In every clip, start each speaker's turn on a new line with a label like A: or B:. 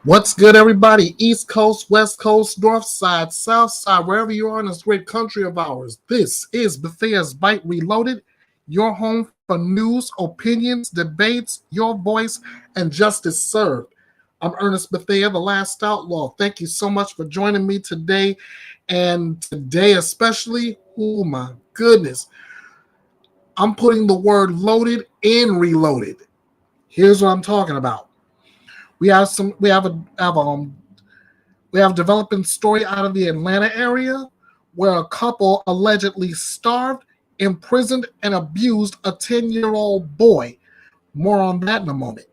A: What's good, everybody? East Coast, West Coast, North Side, South Side, wherever you are in this great country of ours. This is Bethea's Byte Reloaded, your home for news, opinions, debates, your voice, and justice served. I'm Ernest Bethea, the last outlaw. Thank you so much for joining me today. And today, especially, oh my goodness, I'm putting the word loaded in reloaded. Here's what I'm talking about. We have a developing story out of the Atlanta area where a couple allegedly starved, imprisoned, and abused a 10-year-old boy. More on that in a moment.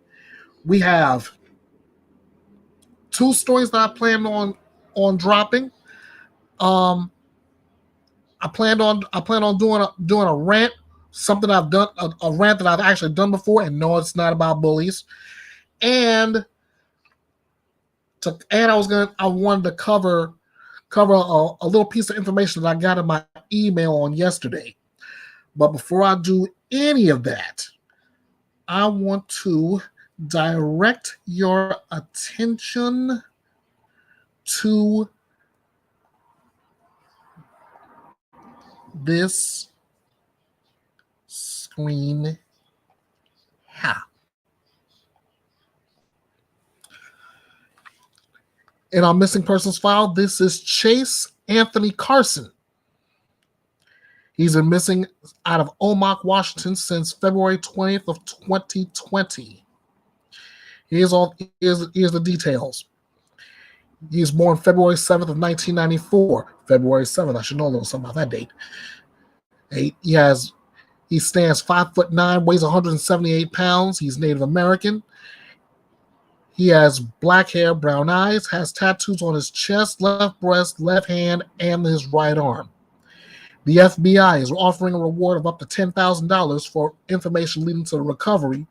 A: We have two stories that I plan on dropping. Um, I plan on doing a rant, something I've done a rant that I've actually done before, and no, it's not about bullies. And I wanted to cover a little piece of information that I got in my email on yesterday. But before I do any of that, I want to direct your attention to this screen here. In our missing persons file, this is Chase Anthony Carson. He's been missing out of Omak, Washington since February 20th of 2020. Here's the details. He was born February 7th of 1994. February 7th. I should know a little something about that date. He stands 5'9", weighs 178 pounds. He's Native American. He has black hair, brown eyes, has tattoos on his chest, left breast, left hand, and his right arm. The FBI is offering a reward of up to $10,000 for information leading to the recovery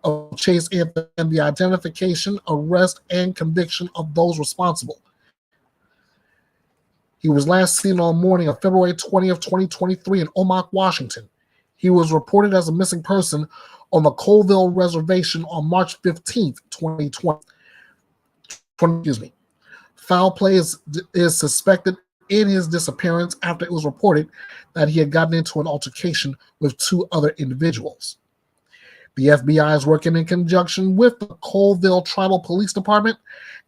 A: of Chase Anthony and the identification, arrest, and conviction of those responsible. He was last seen on the morning of February 20th, 2023 in Omak, Washington. He was reported as a missing person on the Colville Reservation on March 15th, 2020. Foul play is suspected in his disappearance after it was reported that he had gotten into an altercation with two other individuals. The FBI is working in conjunction with the Colville Tribal Police Department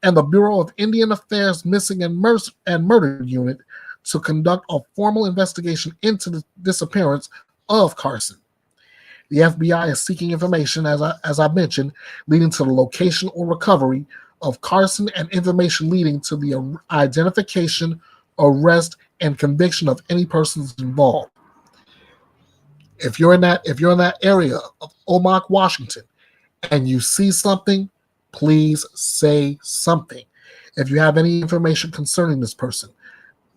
A: and the Bureau of Indian Affairs Missing and Murder Unit to conduct a formal investigation into the disappearance of Carson. The FBI is seeking information, as I mentioned, leading to the location or recovery of Carson and information leading to the identification, arrest, and conviction of any persons involved. If you're in that area of Omak, Washington, and you see something, please say something. If you have any information concerning this person,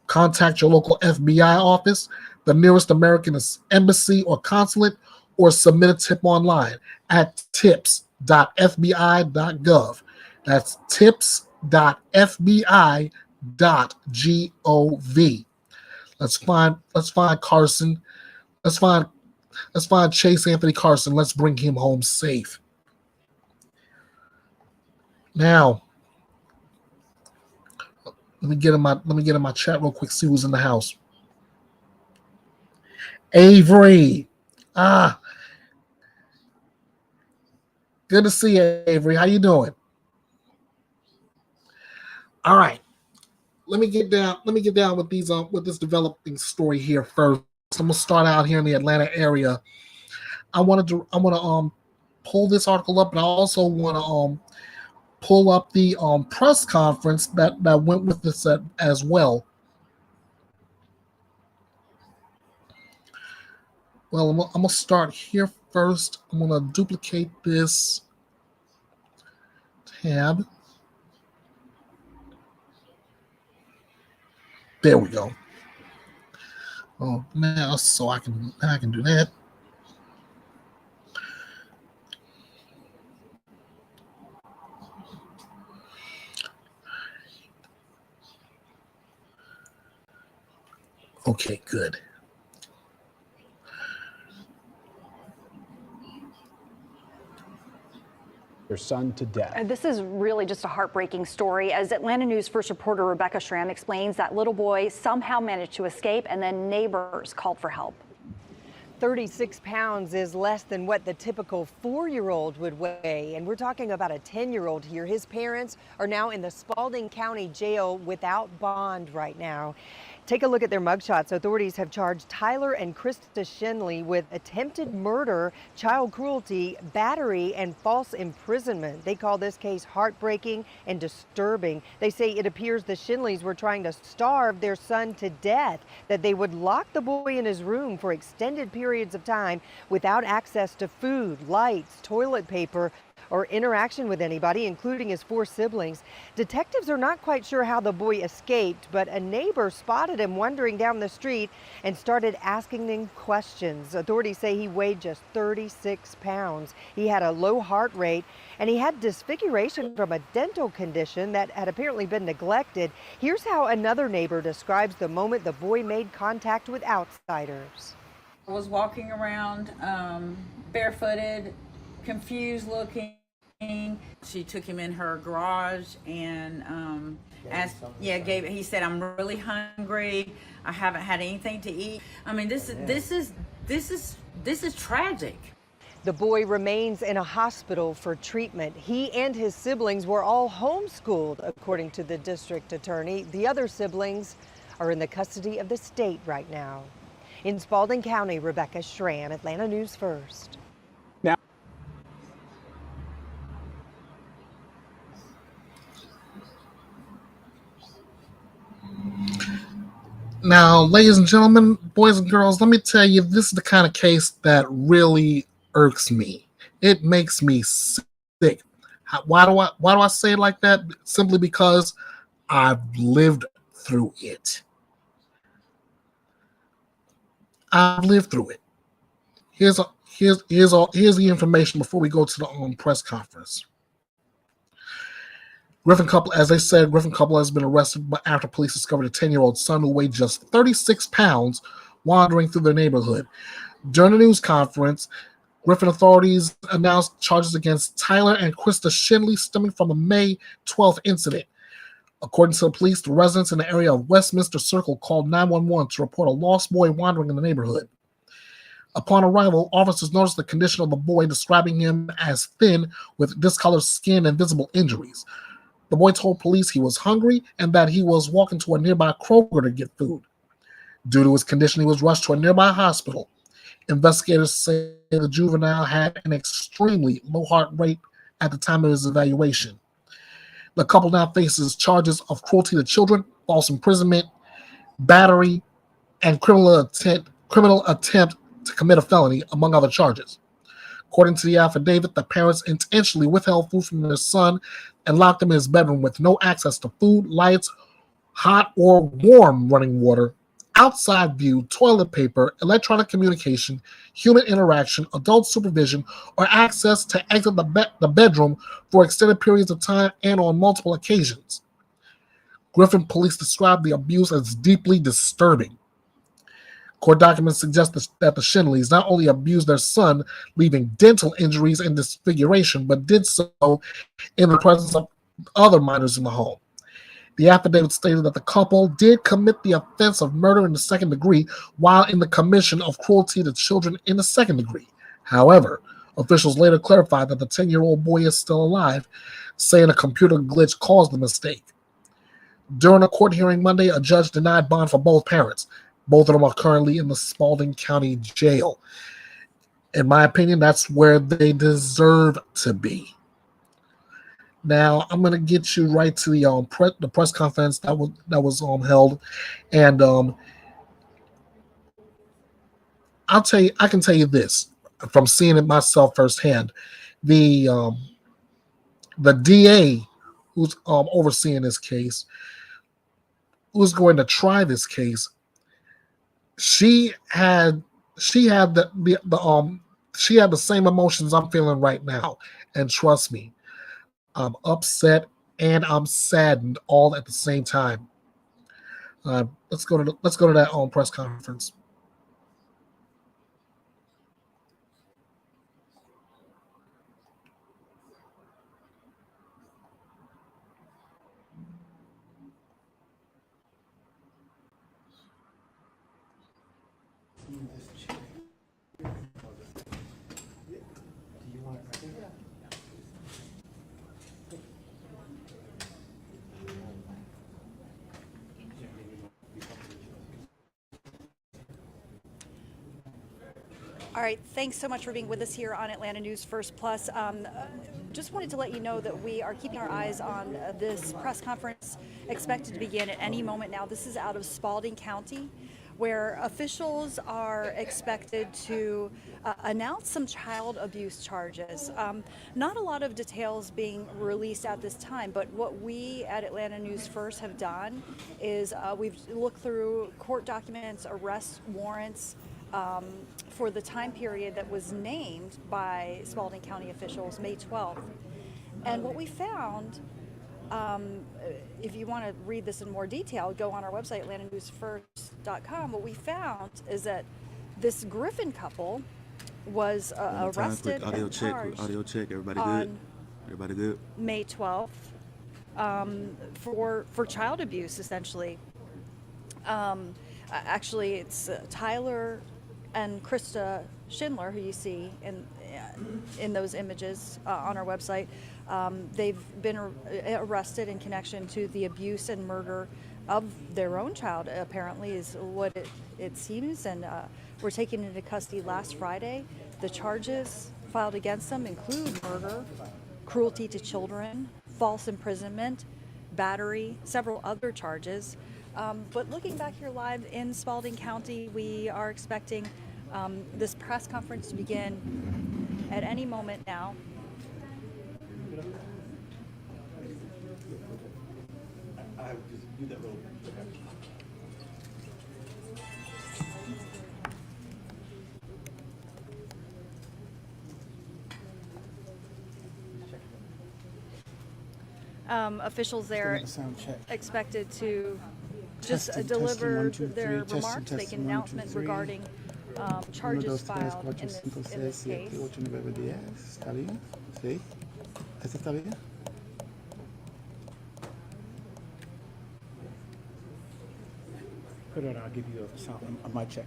A: contact your local FBI office, the nearest American embassy or consulate, or submit a tip online at tips.fbi.gov. That's tips.fbi.gov. Let's find Carson. Let's find Chase Anthony Carson. Let's bring him home safe. Now, let me get in my chat real quick. See who's in the house. Avery. Good to see you, Avery. How you doing? All right. Let me get down with these with this developing story here first. I'm gonna start out here in the Atlanta area. I want to pull this article up, but I also want to pull up the press conference that went with this as well. Well, I'm gonna start here first. I'm gonna duplicate this tab. There we go. Oh, now so I can do that. Okay, good.
B: their son to death.
C: This is really just a heartbreaking story. As Atlanta News First reporter Rebecca Schramm explains, that little boy somehow managed to escape, and then neighbors called for help.
D: 36 pounds is less than what the typical 4-year-old would weigh. And we're talking about a 10-year-old here. His parents are now in the Spalding County Jail without bond right now. Take a look at their mugshots. Authorities have charged Tyler and Krista Shenley with attempted murder, child cruelty, battery, and false imprisonment. They call this case heartbreaking and disturbing. They say it appears the Shenleys were trying to starve their son to death, that they would lock the boy in his room for extended periods of time without access to food, lights, toilet paper, or interaction with anybody, including his 4 siblings. Detectives are not quite sure how the boy escaped, but a neighbor spotted him wandering down the street and started asking him questions. Authorities say he weighed just 36 pounds. He had a low heart rate, and he had disfiguration from a dental condition that had apparently been neglected. Here's how another neighbor describes the moment the boy made contact with outsiders.
E: I was walking around barefooted, confused looking. She took him in her garage and he said, "I'm really hungry. I haven't had anything to eat." I mean, this is tragic.
D: The boy remains in a hospital for treatment. He and his siblings were all homeschooled, according to the district attorney. The other siblings are in the custody of the state right now. In Spalding County, Rebecca Schramm, Atlanta News First.
A: Now, ladies and gentlemen, boys and girls, let me tell you, this is the kind of case that really irks me. It makes me sick. Why do I say it like that? Simply because I've lived through it. I've lived through it. Here's the information before we go to the press conference. Griffin couple has been arrested after police discovered a 10-year-old son who weighed just 36 pounds wandering through their neighborhood. During the news conference, Griffin authorities announced charges against Tyler and Krista Shenley stemming from a May 12th incident. According to the police, the residents in the area of Westminster Circle called 911 to report a lost boy wandering in the neighborhood. Upon arrival, officers noticed the condition of the boy, describing him as thin with discolored skin and visible injuries. The boy told police he was hungry and that he was walking to a nearby Kroger to get food. Due to his condition, he was rushed to a nearby hospital. Investigators say the juvenile had an extremely low heart rate at the time of his evaluation. The couple now faces charges of cruelty to children, false imprisonment, battery, and criminal attempt to commit a felony, among other charges. According to the affidavit, the parents intentionally withheld food from their son and locked him in his bedroom with no access to food, lights, hot or warm running water, outside view, toilet paper, electronic communication, human interaction, adult supervision, or access to exit the bedroom for extended periods of time and on multiple occasions. Griffin police described the abuse as deeply disturbing. Court documents suggest that the Shenleys not only abused their son, leaving dental injuries and disfiguration, but did so in the presence of other minors in the home. The affidavit stated that the couple did commit the offense of murder in the second degree while in the commission of cruelty to children in the second degree. However, officials later clarified that the 10-year-old boy is still alive, saying a computer glitch caused the mistake. During a court hearing Monday, a judge denied bond for both parents. Both of them are currently in the Spalding County Jail. In my opinion, that's where they deserve to be. Now, I'm going to get you right to the press conference that was held, and I can tell you this from seeing it myself firsthand. The DA who's overseeing this case, who's going to try this case, she had the same emotions I'm feeling right now, and trust me, I'm upset and I'm saddened all at the same time. Let's go to that press conference.
C: All right, thanks so much for being with us here on Atlanta News First Plus. Just wanted to let you know that we are keeping our eyes on this press conference expected to begin at any moment now. This is out of Spalding County, where officials are expected to announce some child abuse charges. Not a lot of details being released at this time, but what we at Atlanta News First have done is we've looked through court documents, arrest warrants, for the time period that was named by Spalding County officials, May 12th. And what we found, if you want to read this in more detail, go on our website, atlantanewsfirst.com. What we found is that this Griffin couple was arrested
B: audio
C: and
B: check,
C: charged
B: audio check. Everybody
C: on
B: good? Everybody good?
C: May 12th for child abuse, essentially. Actually, it's Tyler and Krista Schindler, who you see in those images on our website. They've been arrested in connection to the abuse and murder of their own child, apparently, is what it seems, and were taken into custody last Friday. The charges filed against them include murder, cruelty to children, false imprisonment, battery, several other charges. But looking back here live in Spalding County, we are expecting this press conference to begin at any moment now. Officials there expected to just deliver their remarks, make an announcement regarding charges filed in this case.
F: ¿Está bien? ¿Sí? ¿Este está bien? Put it on, I'll give you a sound, a mic check.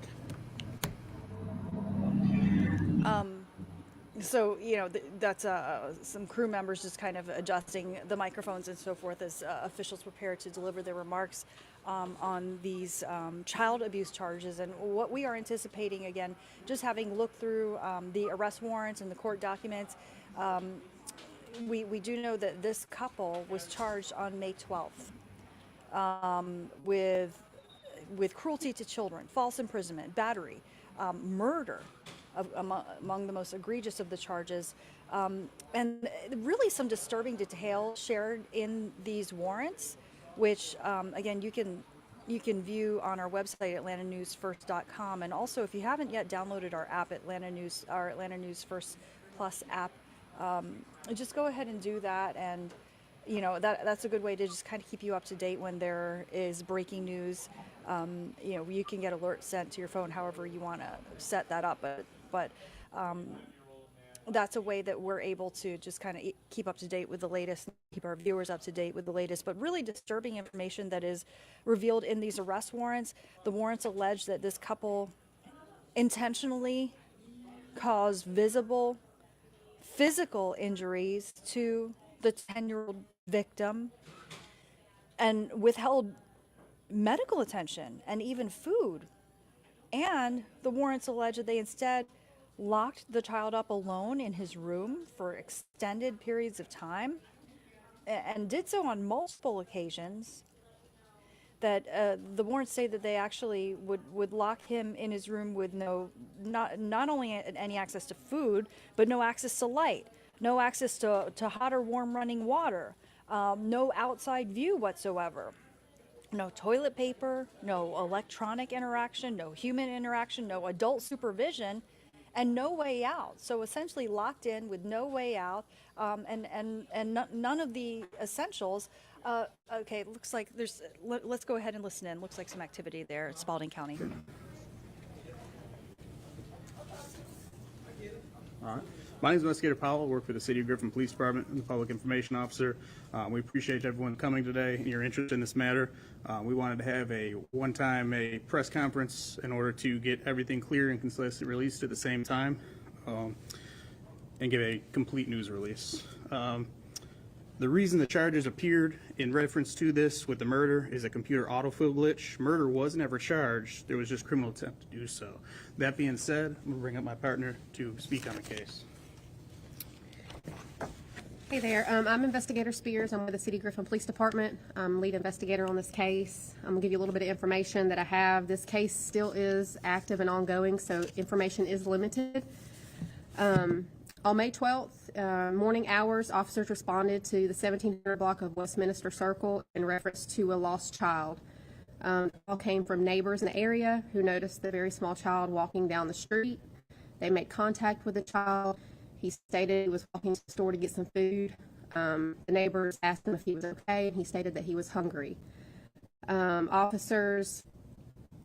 C: So, you know, that's some crew members just kind of adjusting the microphones and so forth as officials prepare to deliver their remarks on these child abuse charges. And what we are anticipating, again, just having looked through the arrest warrants and the court documents, we do know that this couple was charged on May 12th with cruelty to children, false imprisonment, battery, murder, among the most egregious of the charges, and really some disturbing detail shared in these warrants, which again you can view on our website, atlantanewsfirst.com, and also if you haven't yet downloaded our app, Atlanta News First Plus app, just go ahead and do that. And you know, that's a good way to just kind of keep you up to date when there is breaking news. You know, you can get alerts sent to your phone however you want to set that up, but that's a way that we're able to just kind of keep up to date with the latest, keep our viewers up to date with the latest, but really disturbing information that is revealed in these arrest warrants. The warrants allege that this couple intentionally caused visible physical injuries to the 10-year-old victim and withheld medical attention and even food. And the warrants allege that they instead locked the child up alone in his room for extended periods of time and did so on multiple occasions. That the warrants say that they actually would lock him in his room with not only any access to food, but no access to light, no access to hot or warm running water, no outside view whatsoever. No toilet paper, no electronic interaction, no human interaction, no adult supervision, and no way out. So essentially locked in with no way out, and none of the essentials. Okay, it looks like let's go ahead and listen in. Looks like some activity there at Spalding County.
B: All right. My name is Investigator Powell. I work for the City of Griffin Police Department. I'm the Public Information Officer. We appreciate everyone coming today and your interest in this matter. We wanted to have a press conference in order to get everything clear and concisely released at the same time, and give a complete news release. The reason the charges appeared in reference to this with the murder is a computer autofill glitch. Murder was never charged. There was just criminal attempt to do so. That being said, I'm going to bring up my partner to speak on the case.
G: Hey there, I'm Investigator Spears. I'm with the City of Griffin Police Department. I'm lead investigator on this case. I'm gonna give you a little bit of information that I have. This case still is active and ongoing, so information is limited. On May 12th, morning hours, officers responded to the 1700 block of Westminster Circle in reference to a lost child. The call came from neighbors in the area who noticed the very small child walking down the street. They made contact with the child. He stated he was walking to the store to get some food. The neighbors asked him if he was okay, and he stated that he was hungry. Officers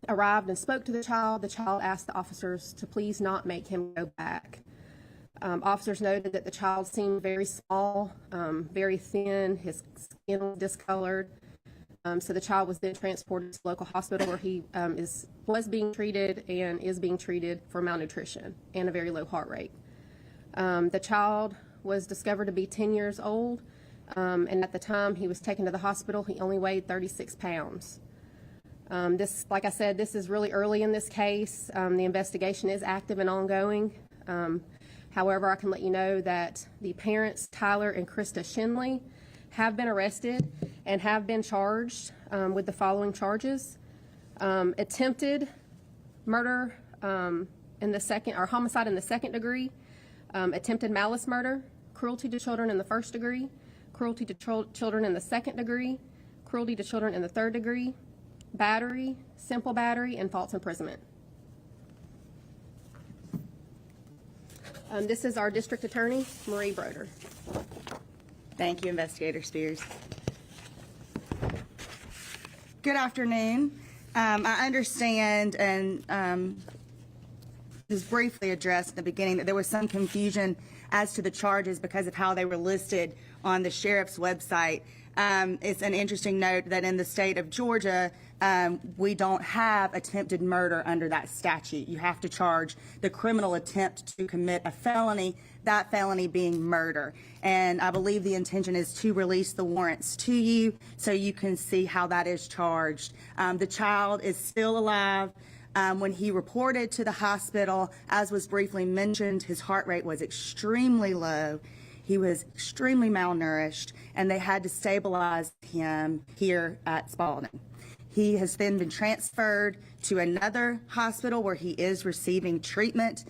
G: arrived and spoke to the child. The child asked the officers to please not make him go back. Officers noted that the child seemed very small, very thin, his skin was discolored. So the child was then transported to the local hospital where he was being treated and is being treated for malnutrition and a very low heart rate. The child was discovered to be 10 years old, and at the time he was taken to the hospital, he only weighed 36 pounds. Like I said, this is really early in this case. The investigation is active and ongoing. However, I can let you know that the parents, Tyler and Krista Shinley, have been arrested and have been charged with the following charges: attempted murder in the second, or homicide in the second degree, attempted malice murder, cruelty to children in the first degree, cruelty to children in the second degree, cruelty to children in the third degree, battery, simple battery, and false imprisonment. This is our district attorney, Marie Broder.
H: Thank you, Investigator Spears. Good afternoon. I understand and just briefly addressed at the beginning that there was some confusion as to the charges because of how they were listed on the sheriff's website. It's an interesting note that in the state of Georgia, we don't have attempted murder under that statute. You have to charge the criminal attempt to commit a felony, that felony being murder. And I believe the intention is to release the warrants to you so you can see how that is charged. The child is still alive. When he reported to the hospital, as was briefly mentioned, his heart rate was extremely low. He was extremely malnourished, and they had to stabilize him here at Spalding. He has then been transferred to another hospital where he is receiving treatment.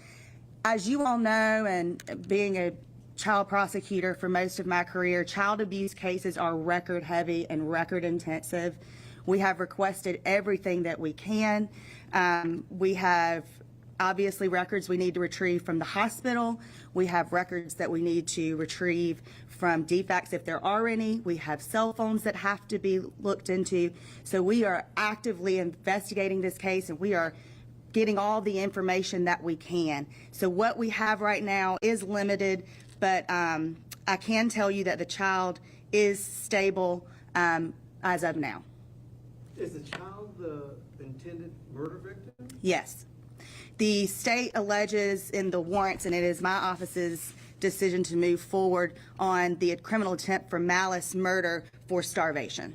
H: As you all know, and being a child prosecutor for most of my career, child abuse cases are record heavy and record intensive. We have requested everything that we can. We have obviously records we need to retrieve from the hospital. We have records that we need to retrieve from defects if there are any. We have cell phones that have to be looked into. So we are actively investigating this case, and we are getting all the information that we can. So what we have right now is limited, but I can tell you that the child is stable as of now.
I: Is the child the intended murder victim?
H: Yes. The state alleges in the warrants, and it is my office's decision to move forward on the criminal attempt for malice murder for starvation.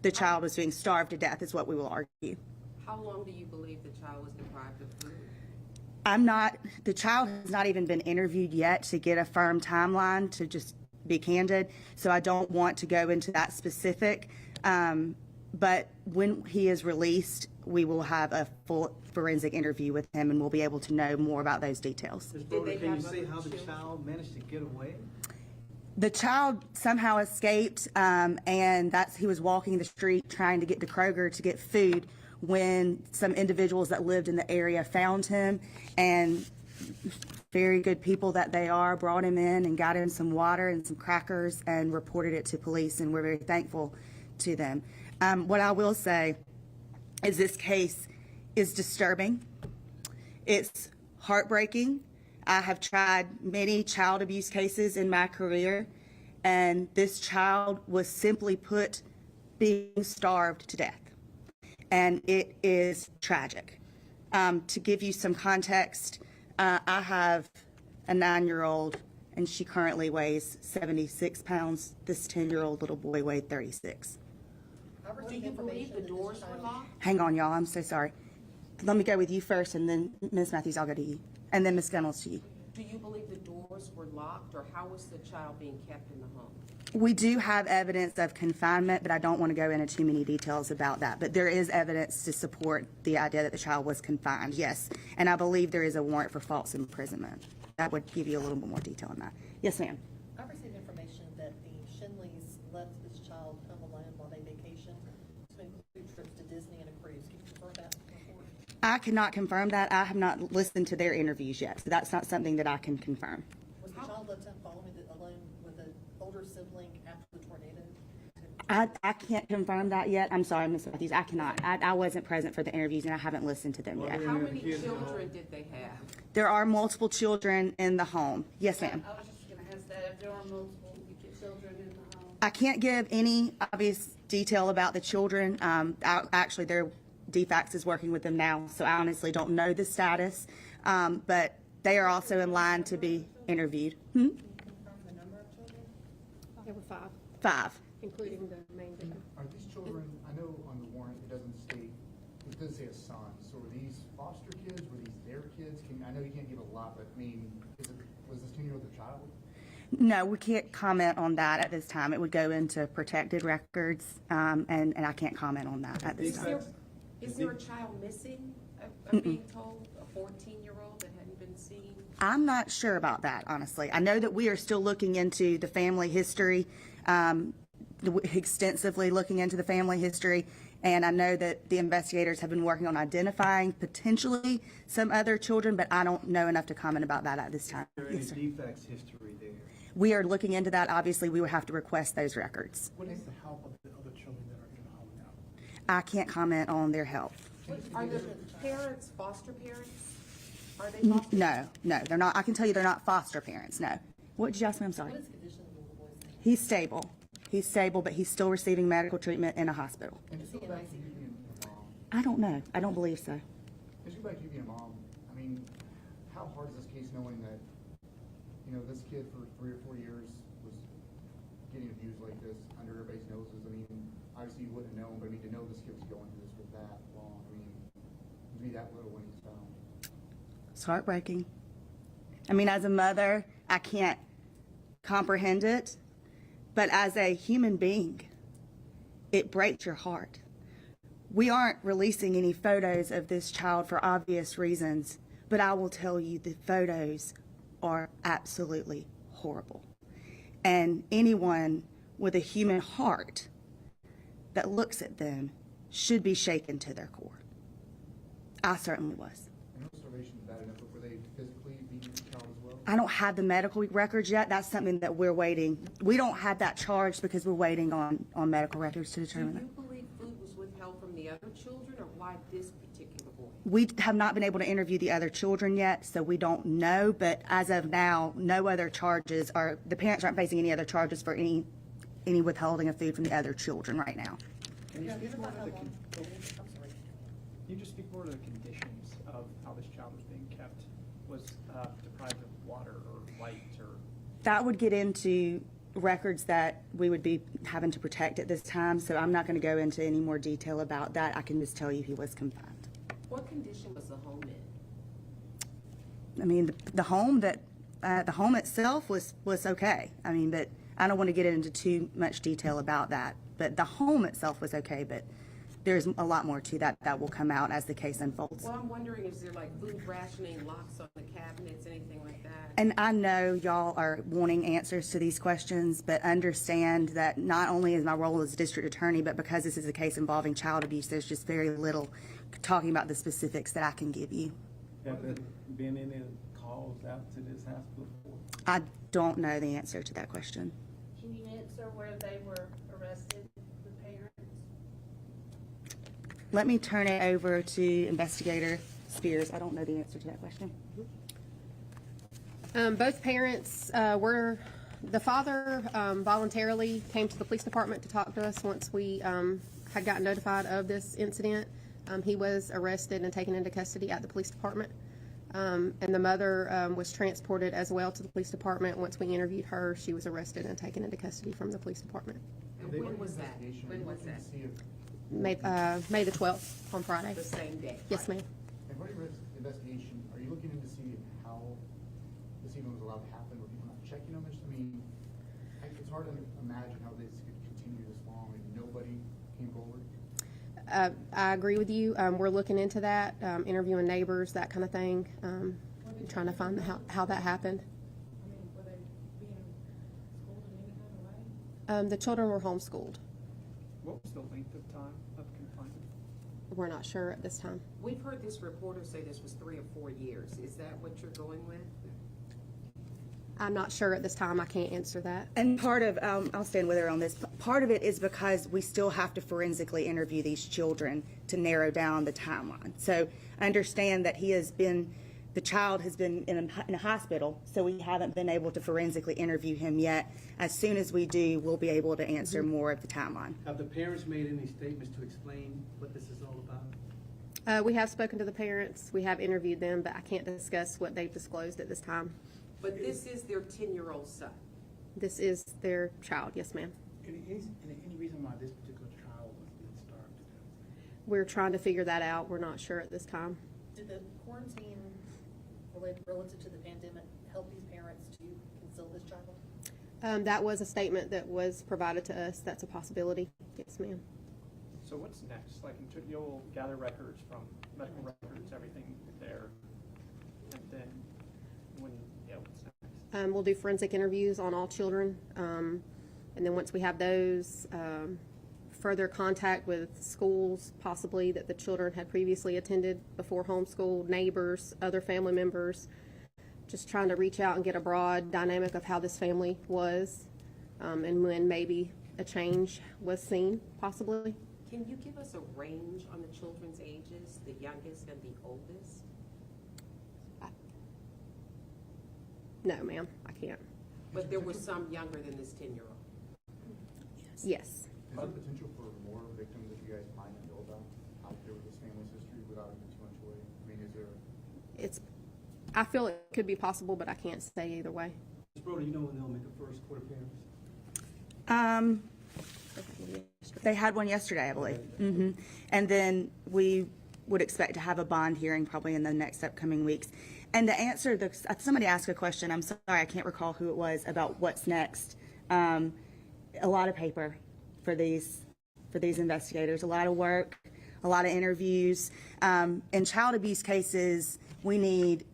H: The child was being starved to death is what we will argue.
J: How long do you believe the child was deprived of food?
H: The child has not even been interviewed yet to get a firm timeline, to just be candid, so I don't want to go into that specific. But when he is released, we will have a full forensic interview with him, and we'll be able to know more about those details.
I: Ms. Broder, can you say how the child managed to get away?
H: The child somehow escaped, and he was walking the street trying to get to Kroger to get food when some individuals that lived in the area found him, and very good people that they are, brought him in and got him some water and some crackers and reported it to police, and we're very thankful to them. What I will say is this case is disturbing. It's heartbreaking. I have tried many child abuse cases in my career, and this child was simply put being starved to death. And it is tragic. To give you some context, I have a 9-year-old, and she currently weighs 76 pounds. This 10-year-old little boy weighed 36.
J: Do you believe the doors were locked?
H: Hang on, y'all. I'm so sorry. Let me go with you first, and then Ms. Matthews, I'll go to you. And then Ms. Gunnels to you.
J: Do you believe the doors were locked, or how was the child being kept in the home?
H: We do have evidence of confinement, but I don't want to go into too many details about that. But there is evidence to support the idea that the child was confined, yes. And I believe there is a warrant for false imprisonment. That would give you a little bit more detail on that. Yes, ma'am.
K: I've received information that the Shinleys left this child home alone while they vacationed to include trips to Disney and a cruise. Can you confirm that report?
H: I cannot confirm that. I have not listened to their interviews yet, so that's not something that I can confirm.
K: Was the child left alone with an older sibling after the tornado?
H: I can't confirm that yet. I'm sorry, Ms. Matthews. I cannot. I wasn't present for the interviews, and I haven't listened to them yet.
J: How many children did they have?
H: There are multiple children in the home. Yes, ma'am.
L: I was just going to ask that if there are multiple children in the home.
H: I can't give any obvious detail about the children. Actually, their DFACS is working with them now, so I honestly don't know the status. But they are also in line to be interviewed.
K: The number of children?
G: There were 5,
H: 5.
G: including the main victim.
F: Are these children, I know on the warrant it doesn't say a son, so are these foster kids, were these their kids? I know you can't give a lot, but I mean, was this 10-year-old their child?
H: No, we can't comment on that at this time. It would go into protected records, and I can't comment on that at this time.
J: Is there a child missing, I'm being told, a 14-year-old that hadn't been seen?
H: I'm not sure about that, honestly. I know that we are still looking into the family history, extensively looking into the family history, and I know that the investigators have been working on identifying potentially some other children, but I don't know enough to comment about that at this time.
I: Is there any defects history there?
H: We are looking into that. Obviously, we would have to request those records.
I: What is the help of the other children that are in the home now?
H: I can't comment on their health.
J: Are the parents foster parents? Are they foster?
H: No, they're not. I can tell you they're not foster parents, no. What did you ask me? I'm sorry.
K: What is the condition of the little boy's?
H: He's stable. He's stable, but he's still receiving medical treatment in a hospital.
F: And just go back to you being a mom.
H: I don't know. I don't believe so.
F: Just go back to you being a mom. I mean, how hard is this case knowing that, this kid for 3 or 4 years was getting abused like this under everybody's noses? I mean, obviously you wouldn't have known, but I mean, to know this kid was going through this for that long, I mean, to be that little when he's found.
H: It's heartbreaking. I mean, as a mother, I can't comprehend it, but as a human being, it breaks your heart. We aren't releasing any photos of this child for obvious reasons, but I will tell you the photos are absolutely horrible. And anyone with a human heart that looks at them should be shaken to their core. I certainly was.
F: I know starvation is bad enough, but were they physically beating the child as well?
H: I don't have the medical records yet. That's something that we're waiting. We don't have that charge because we're waiting on medical records to determine
J: Do
H: that.
J: you believe food was withheld from the other children, or why this particular boy?
H: We have not been able to interview the other children yet, so we don't know. But as of now, no other charges are, the parents aren't facing any other charges for any withholding of food from the other children right now.
I: Can you speak more to Can you just speak more to the conditions of how this child was being kept? Was deprived of water or light or?
H: That would get into records that we would be having to protect at this time, so I'm not going to go into any more detail about that. I can just tell you he was confined.
J: What condition was the home in?
H: I mean, the home itself was okay. I mean, but I don't want to get into too much detail about that. But the home itself was okay, but there's a lot more to that that will come out as the case unfolds.
J: Well, I'm wondering, is there like food rationing, locks on the cabinets, anything like that?
H: And I know y'all are wanting answers to these questions, but understand that not only is my role as district attorney, but because this is a case involving child abuse, there's just very little talking about the specifics that I can give you.
M: Have there been any calls out to this house before?
H: I don't know the answer to that question.
L: Can you answer where they were arrested, the parents?
H: Let me turn it over to Investigator Spears. I don't know the answer to that question.
G: Both parents were, the father voluntarily came to the police department to talk to us once we had gotten notified of this incident. He was arrested and taken into custody at the police department. And the mother was transported as well to the police department. Once we interviewed her, she was arrested and taken into custody from the police department.
J: And when was that? When was that?
G: May the 12th, on Friday.
J: The same day?
G: Yes, ma'am.
F: And what investigation, are you looking into see how this even was allowed to happen? Were people not checking on this? I mean, it's hard to imagine how this could continue this long and nobody came forward.
G: I agree with you. We're looking into that, interviewing neighbors, that kind of thing, trying to find how that happened.
L: I mean, were they being schooled in any kind of way?
G: The children were homeschooled.
I: What was the length of time of confinement?
G: We're not sure at this time.
J: We've heard this reporter say this was 3 or 4 years. Is that what you're going with?
G: I'm not sure at this time. I can't answer that.
H: And part of, I'll stand with her on this, part of it is because we still have to forensically interview these children to narrow down the timeline. So I understand that the child has been in a hospital, so we haven't been able to forensically interview him yet. As soon as we do, we'll be able to answer more of the timeline.
M: Have the parents made any statements to explain what this is all about?
G: We have spoken to the parents. We have interviewed them, but I can't discuss what they've disclosed at this time.
J: But this is their 10-year-old son.
G: This is their child. Yes, ma'am.
I: Any reason why this particular child was being starved to death?
G: We're trying to figure that out. We're not sure at this time.
K: Did the quarantine relative to the pandemic help these parents to conceal this child?
G: That was a statement that was provided to us. That's a possibility. Yes, ma'am.
I: So what's next? Like, you'll gather records from medical records, everything there, and then what's next?
G: We'll do forensic interviews on all children, and then once we have those, further contact with schools, possibly that the children had previously attended before homeschool, neighbors, other family members, just trying to reach out and get a broad dynamic of how this family was, and when maybe a change was seen, possibly.
J: Can you give us a range on the children's ages, the youngest and the oldest?
G: No, ma'am, I can't.
J: But there were some younger than this 10-year-old.
G: Yes.
F: Is there potential for more victims that you guys might not know about out there with this family's history without giving too much away? I mean, is there?
G: I feel it could be possible, but I can't say either way.
M: Ms. Brody, you know when they'll make a first court appearance?
H: They had one yesterday, I believe. And then we would expect to have a bond hearing probably in the next upcoming weeks. And to answer somebody asked a question, I'm sorry, I can't recall who it was, about what's next. A lot of paper for these investigators, a lot of work, a lot of interviews. In child abuse cases, we need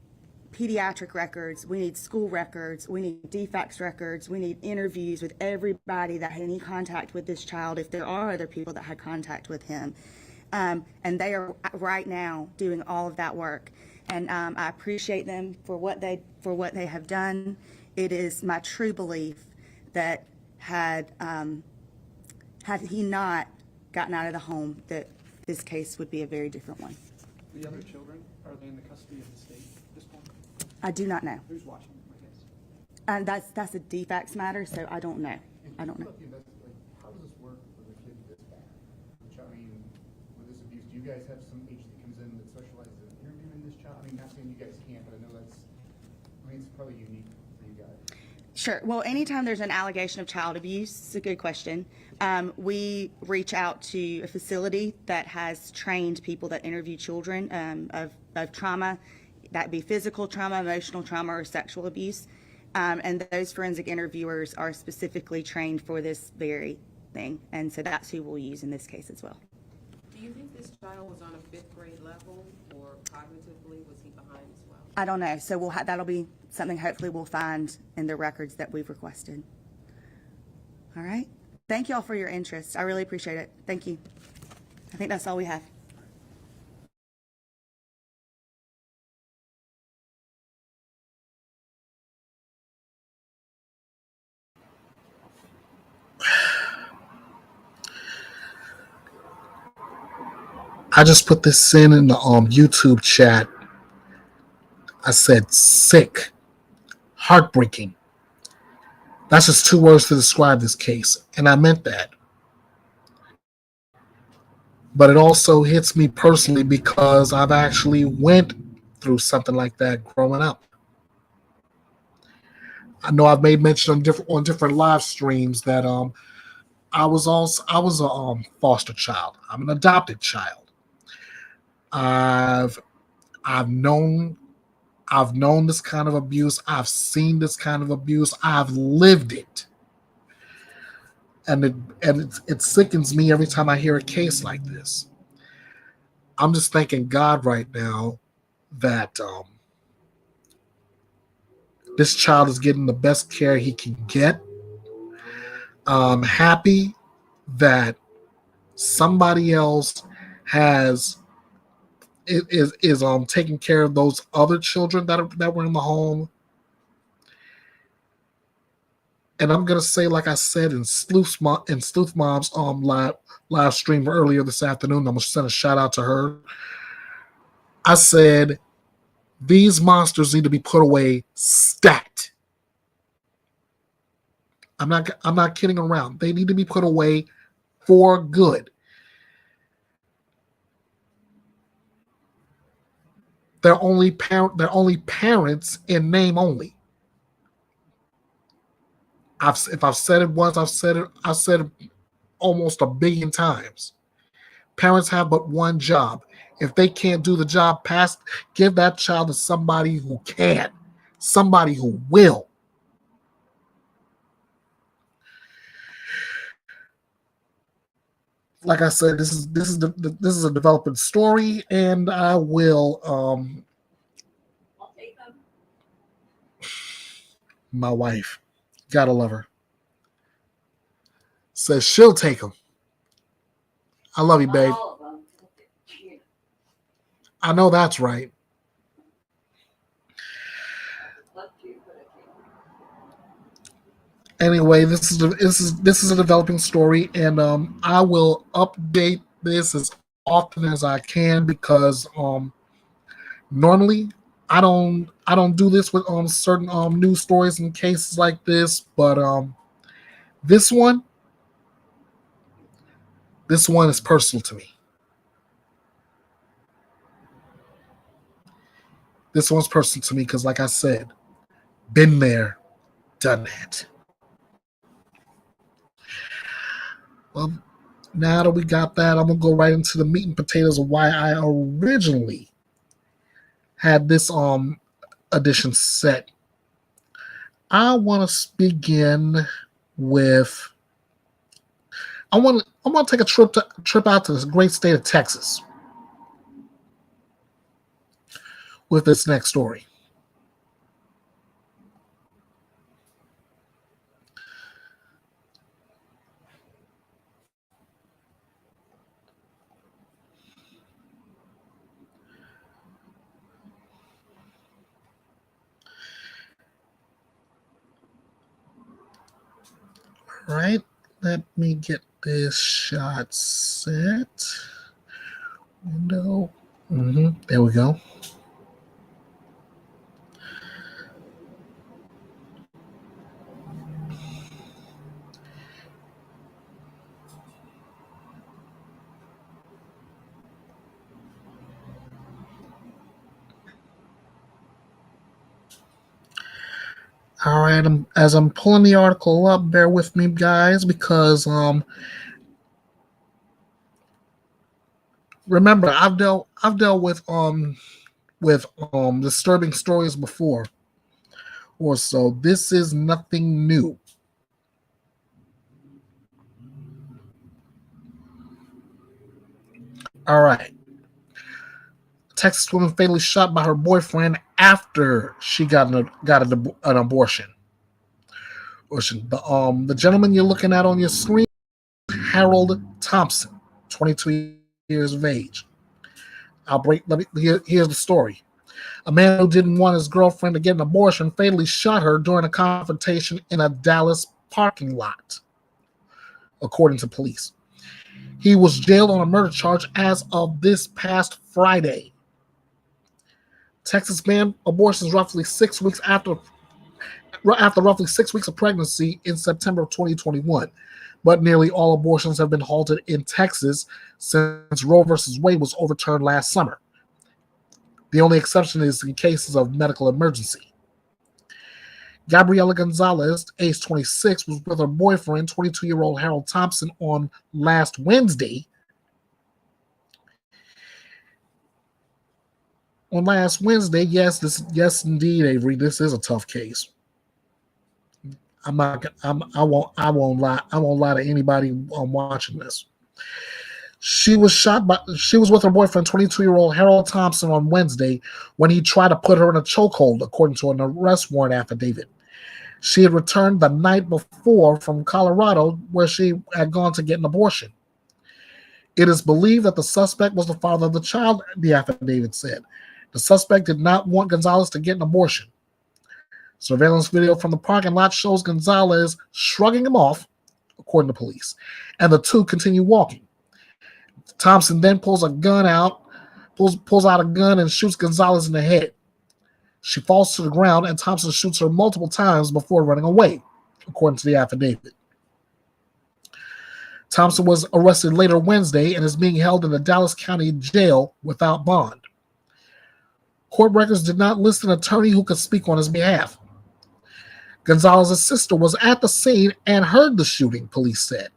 H: pediatric records, we need school records, we need defects records, we need interviews with everybody that had any contact with this child, if there are other people that had contact with him. And they are right now doing all of that work. And I appreciate them for what they have done. It is my true belief that had he not gotten out of the home, that this case would be a very different one.
I: The other children, are they in the custody of the state at this point?
H: I do not know.
I: Who's watching them, I guess?
H: And that's a defects matter, so I don't know. I don't know.
F: How does this work with a kid this bad? Which, I mean, with this abuse, do you guys have some agent that comes in that specializes in interviewing this child? I mean, not saying you guys can't, but I know it's probably unique for you guys.
H: Sure. Well, anytime there's an allegation of child abuse, it's a good question. We reach out to a facility that has trained people that interview children of trauma, that be physical trauma, emotional trauma, or sexual abuse. And those forensic interviewers are specifically trained for this very thing. And so that's who we'll use in this case as well.
J: Do you think this child was on a 5th grade level, or cognitively was he behind as well?
H: I don't know. So that'll be something hopefully we'll find in the records that we've requested. All right. Thank you all for your interest. I really appreciate it. Thank you. I think that's all we have.
A: I just put this in the YouTube chat. I said sick. heartbreaking. That's just two words to describe this case, and I meant that. But it also hits me personally because I've actually went through something like that growing up. I know I've made mention on different live streams that I was a foster child. I'm an adopted child. I've I've known this kind of abuse. I've seen this kind of abuse. I've lived it. And it sickens me every time I hear a case like this. I'm just thanking God right now that this child is getting the best care he can get. I'm happy that somebody else is taking care of those other children that were in the home. And I'm gonna say, like I said in Sleuth Mom's live stream earlier this afternoon, I'm gonna send a shout out to her. I said these monsters need to be put away stat. I'm not kidding around. They need to be put away for good. They're only parents in name only. If I've said it once, I've said it almost a billion times. Parents have but one job. If they can't do the job give that child to somebody who can, somebody who will. Like I said, this is a developing story, and I will
J: I'll take them.
A: my wife, gotta love her, says she'll take them. I love you, babe.
J: Not all of them.
A: I know that's right.
J: Love to, but I can't.
A: Anyway, this is a developing story, and I will update this as often as I can because normally I don't do this with certain news stories and cases like this, but this one is personal to me. This one's personal to me because, like I said, been there, done that. Well, now that we got that, I'm gonna go right into the meat and potatoes of why I originally had this edition set. I want to begin with. I want to take a trip out to the great state of Texas with this next story. All right, let me get this shot set. Window. There we go. All right, as I'm pulling the article up, bear with me, guys, because remember I've dealt with disturbing stories before, or so. This is nothing new. All right. Texas woman fatally shot by her boyfriend after she got an abortion. The gentleman you're looking at on your screen, Harold Thompson, 22 years of age. Here's the story. A man who didn't want his girlfriend to get an abortion fatally shot her during a confrontation in a Dallas parking lot, according to police. He was jailed on a murder charge as of this past Friday. Texas banned abortions roughly 6 weeks after after roughly 6 weeks of pregnancy in September of 2021. But nearly all abortions have been halted in Texas since Roe versus Wade was overturned last summer. The only exception is in cases of medical emergency. Gabriela Gonzalez, age 26, was with her boyfriend, 22-year-old Harold Thompson, on last Wednesday. Yes, indeed, Avery, this is a tough case. I won't lie to anybody watching this. She was with her boyfriend, 22-year-old Harold Thompson, on Wednesday when he tried to put her in a chokehold, according to an arrest warrant affidavit. She had returned the night before from Colorado, where she had gone to get an abortion. It is believed that the suspect was the father of the child, the affidavit said. The suspect did not want Gonzalez to get an abortion. Surveillance video from the parking lot shows Gonzalez shrugging him off, according to police, and the two continue walking. Thompson then pulls out a gun and shoots Gonzalez in the head. She falls to the ground, and Thompson shoots her multiple times before running away, according to the affidavit. Thompson was arrested later Wednesday and is being held in the Dallas County jail without bond. Court records did not list an attorney who could speak on his behalf. Gonzalez's sister was at the scene and heard the shooting, police said.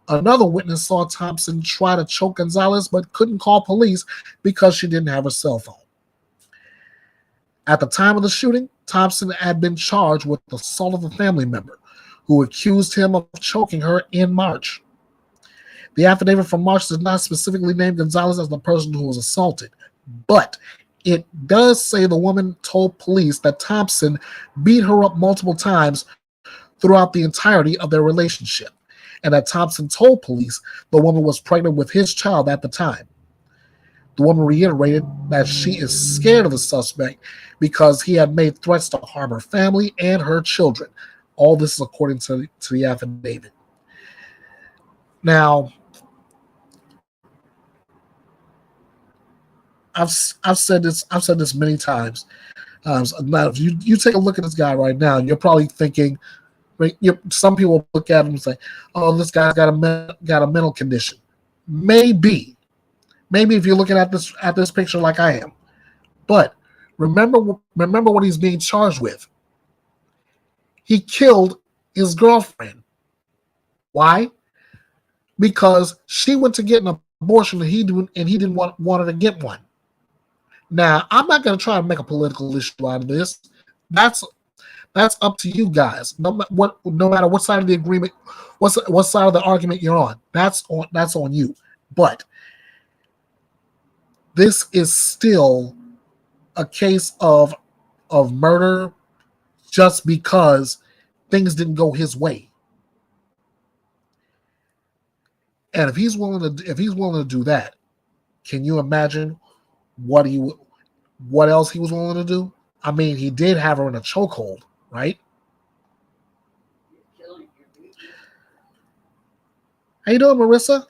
A: Another witness saw Thompson try to choke Gonzalez but couldn't call police because she didn't have a cell phone. At the time of the shooting, Thompson had been charged with the assault of a family member who accused him of choking her in March. The affidavit from March does not specifically name Gonzalez as the person who was assaulted, but it does say the woman told police that Thompson beat her up multiple times throughout the entirety of their relationship, and that Thompson told police the woman was pregnant with his child at the time. The woman reiterated that she is scared of the suspect because he had made threats to harm her family and her children. All this is according to the affidavit. Now, I've said this many times. Now, if you take a look at this guy right now, you're probably thinking, some people look at him and say, "Oh, this guy's got a mental condition." Maybe if you're looking at this picture like I am, but remember what he's being charged with. He killed his girlfriend. Why? Because she went to get an abortion and he didn't want her to get one. Now, I'm not going to try to make a political issue out of this. That's up to you guys. No matter what side of the agreement, what side of the argument you're on, that's on you. But this is still a case of murder just because things didn't go his way. And if he's willing to do that, can you imagine what else he was willing to do? I mean, he did have her in a chokehold, right? How you doing, Marissa?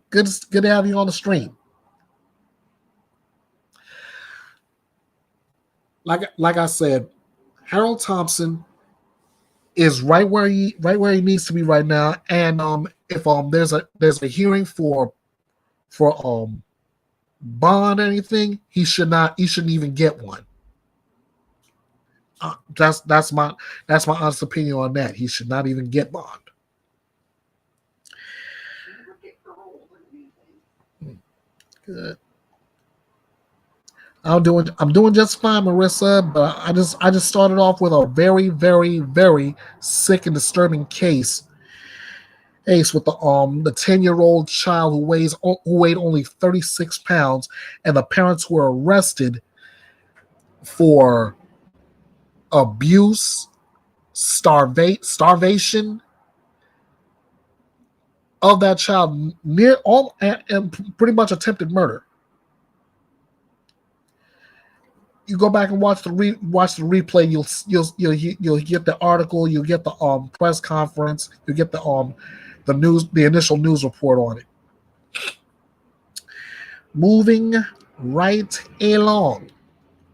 A: Good to have you on the stream. Like I said, Harold Thompson is right where he needs to be right now. And if there's a hearing for bond or anything, he shouldn't even get one. That's my honest opinion on that. He should not even get bond. Good. I'm doing just fine, Marissa, but I just started off with a very, very, very sick and disturbing case. Ace with the 10-year-old child who weighed only 36 pounds, and the parents were arrested for abuse, starvation of that child, and pretty much attempted murder. You go back and watch the replay. You'll get the article. You'll get the press conference. You'll get the news, the initial news report on it. Moving right along,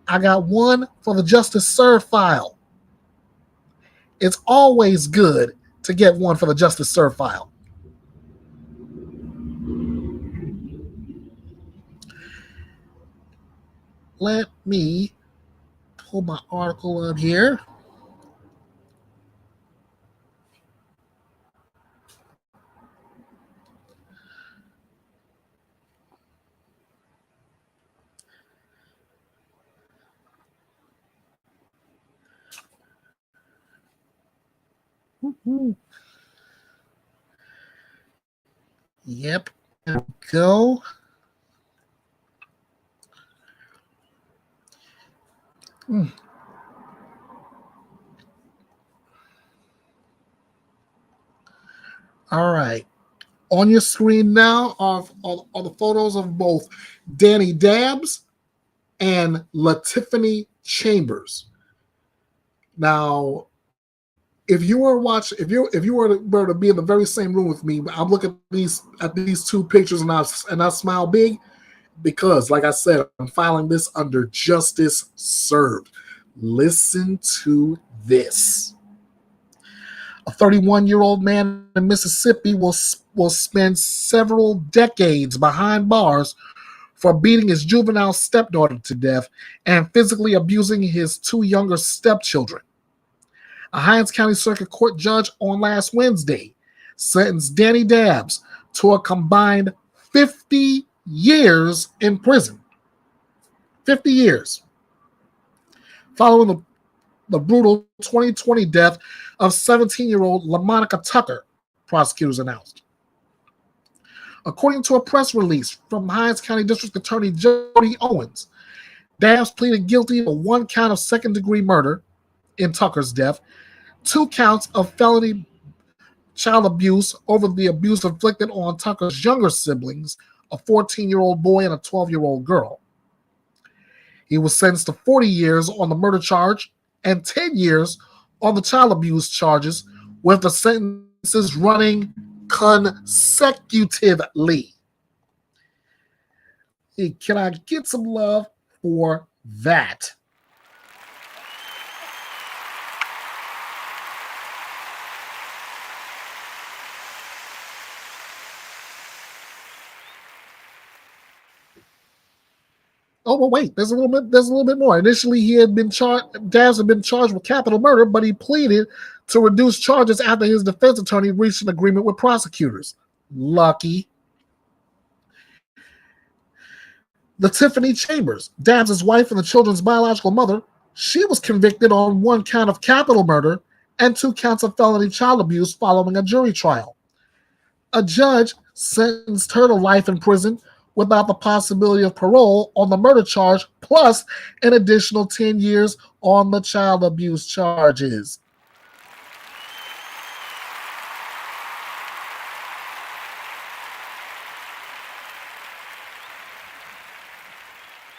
A: I got one for the Justice Served file. it's always good to get one for the Justice Served file. Let me pull my article up here. Yep, there we go. All right. On your screen now are the photos of both Danny Dabbs and LaTiffany Chambers. Now, if you were to be in the very same room with me, I'm looking at these two pictures and I smile big because, like I said, I'm filing this under Justice Served. Listen to this. A 31-year-old man in Mississippi will spend several decades behind bars for beating his juvenile stepdaughter to death and physically abusing his two younger stepchildren. A Hinds County Circuit Court judge on last Wednesday sentenced Danny Dabbs to a combined 50 years in prison. 50 years. Following the brutal 2020 death of 17-year-old LaMonica Tucker, prosecutors announced. According to a press release from Hinds County District Attorney Jody Owens, Dabbs pleaded guilty to one count of second-degree murder in Tucker's death, 2 counts of felony child abuse over the abuse inflicted on Tucker's younger siblings, a 14-year-old boy and a 12-year-old girl. He was sentenced to 40 years on the murder charge and 10 years on the child abuse charges, with the sentences running consecutively. Can I get some love for that? Oh, well, wait. There's a little bit more. Initially, Dabbs had been charged with capital murder, but he pleaded to reduce charges after his defense attorney reached an agreement with prosecutors. Lucky. LaTiffany Chambers, Dabbs' wife and the children's biological mother, she was convicted on 1 count of capital murder and 2 counts of felony child abuse following a jury trial. A judge sentenced her to life in prison without the possibility of parole on the murder charge, plus an additional 10 years on the child abuse charges.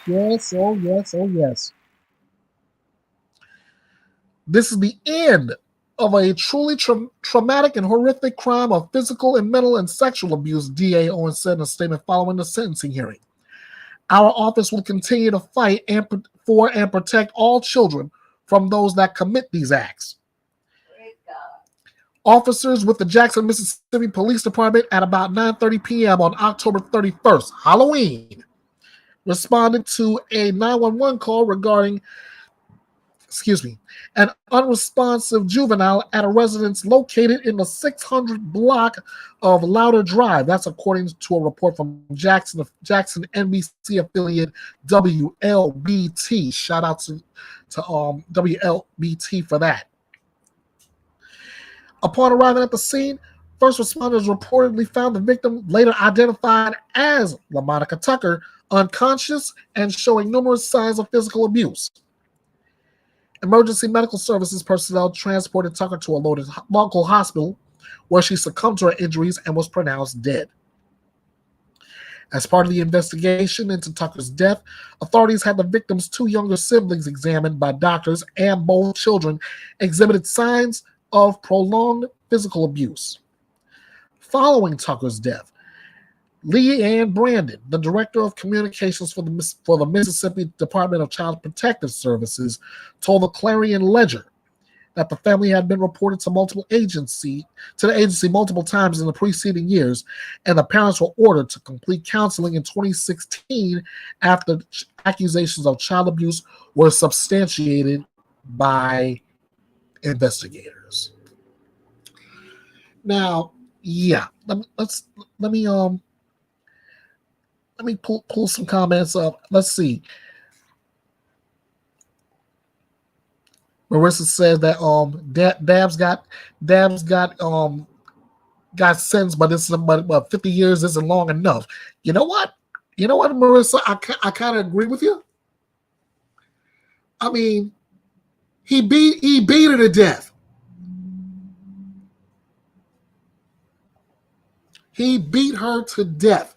A: Yes, oh yes, oh yes. This is the end of a truly traumatic and horrific crime of physical and mental and sexual abuse, DA Owens said in a statement following the sentencing hearing. Our office will continue to fight for and protect all children from those that commit these acts. Officers with the Jackson, Mississippi Police Department at about 9:30 p.m. on October 31st, Halloween, responded to a 911 call regarding an unresponsive juvenile at a residence located in the 600 block of Louder Drive. That's according to a report from Jackson NBC affiliate WLBT. Shout out to WLBT for that. Upon arriving at the scene, first responders reportedly found the victim, later identified as LaMonica Tucker, unconscious and showing numerous signs of physical abuse. Emergency medical services personnel transported Tucker to a local hospital where she succumbed to her injuries and was pronounced dead. As part of the investigation into Tucker's death, authorities had the victim's 2 younger siblings examined by doctors, and both children exhibited signs of prolonged physical abuse. Following Tucker's death, Lee Ann Brandon, the director of communications for the Mississippi Department of Child Protective Services, told the Clarion Ledger that the family had been reported to the agency multiple times in the preceding years, and the parents were ordered to complete counseling in 2016 after accusations of child abuse were substantiated by investigators. Now, yeah, let me pull some comments up. Let's see. Marissa said that Dabs got sentenced, but 50 years isn't long enough. You know what? Marissa, I kind of agree with you. I mean, he beat her to death. He beat her to death.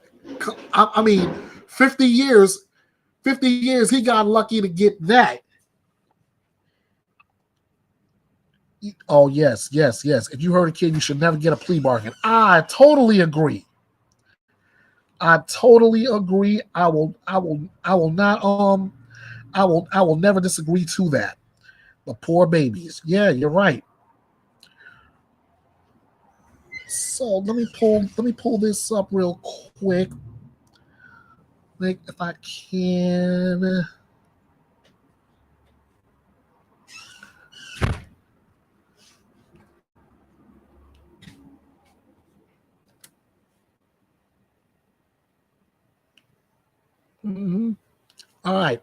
A: I mean, 50 years, he got lucky to get that. Oh, yes. If you hurt a kid, you should never get a plea bargain. I totally agree. I will never disagree to that. The poor babies. Yeah, you're right. So let me pull this up real quick. Like, if I can. Mm-hmm. All right.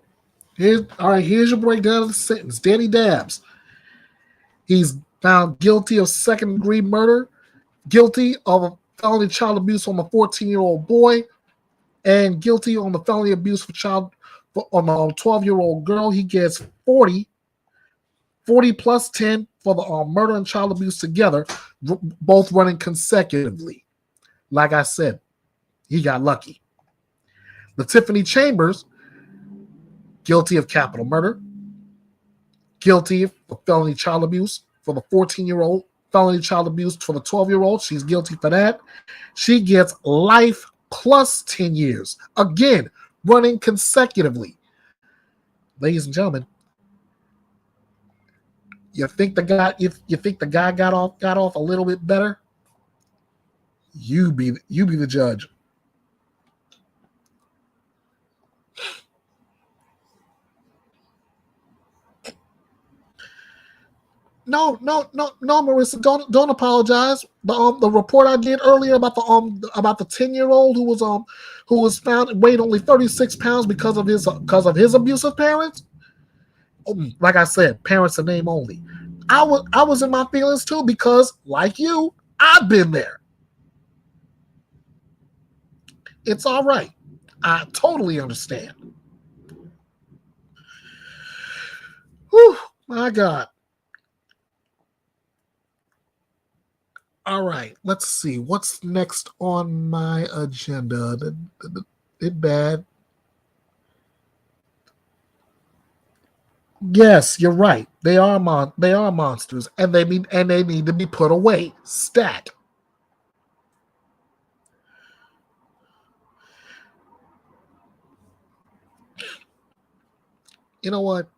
A: Here's your breakdown of the sentence. Danny Dabbs. He's found guilty of second-degree murder, guilty of felony child abuse on a 14-year-old boy, and guilty on the felony abuse on a 12-year-old girl. He gets 40 plus 10 for the murder and child abuse together, both running consecutively. Like I said, he got lucky. The Tiffany Chambers, guilty of capital murder, guilty of felony child abuse for the 14-year-old, felony child abuse for the 12-year-old. She's guilty for that. She gets life plus 10 years. Again, running consecutively. Ladies and gentlemen, you think the guy got off a little bit better? You be the judge. No, Marissa, don't apologize. The report I did earlier about the 10-year-old who was found weighed only 36 pounds because of his abusive parents. Like I said, parents in name only. I was in my feelings too because, like you, I've been there. It's all right. I totally understand. Whew, my God. All right, let's see. What's next on my agenda? It bad. Yes, you're right. They are monsters, and they need to be put away. Stat. You know what?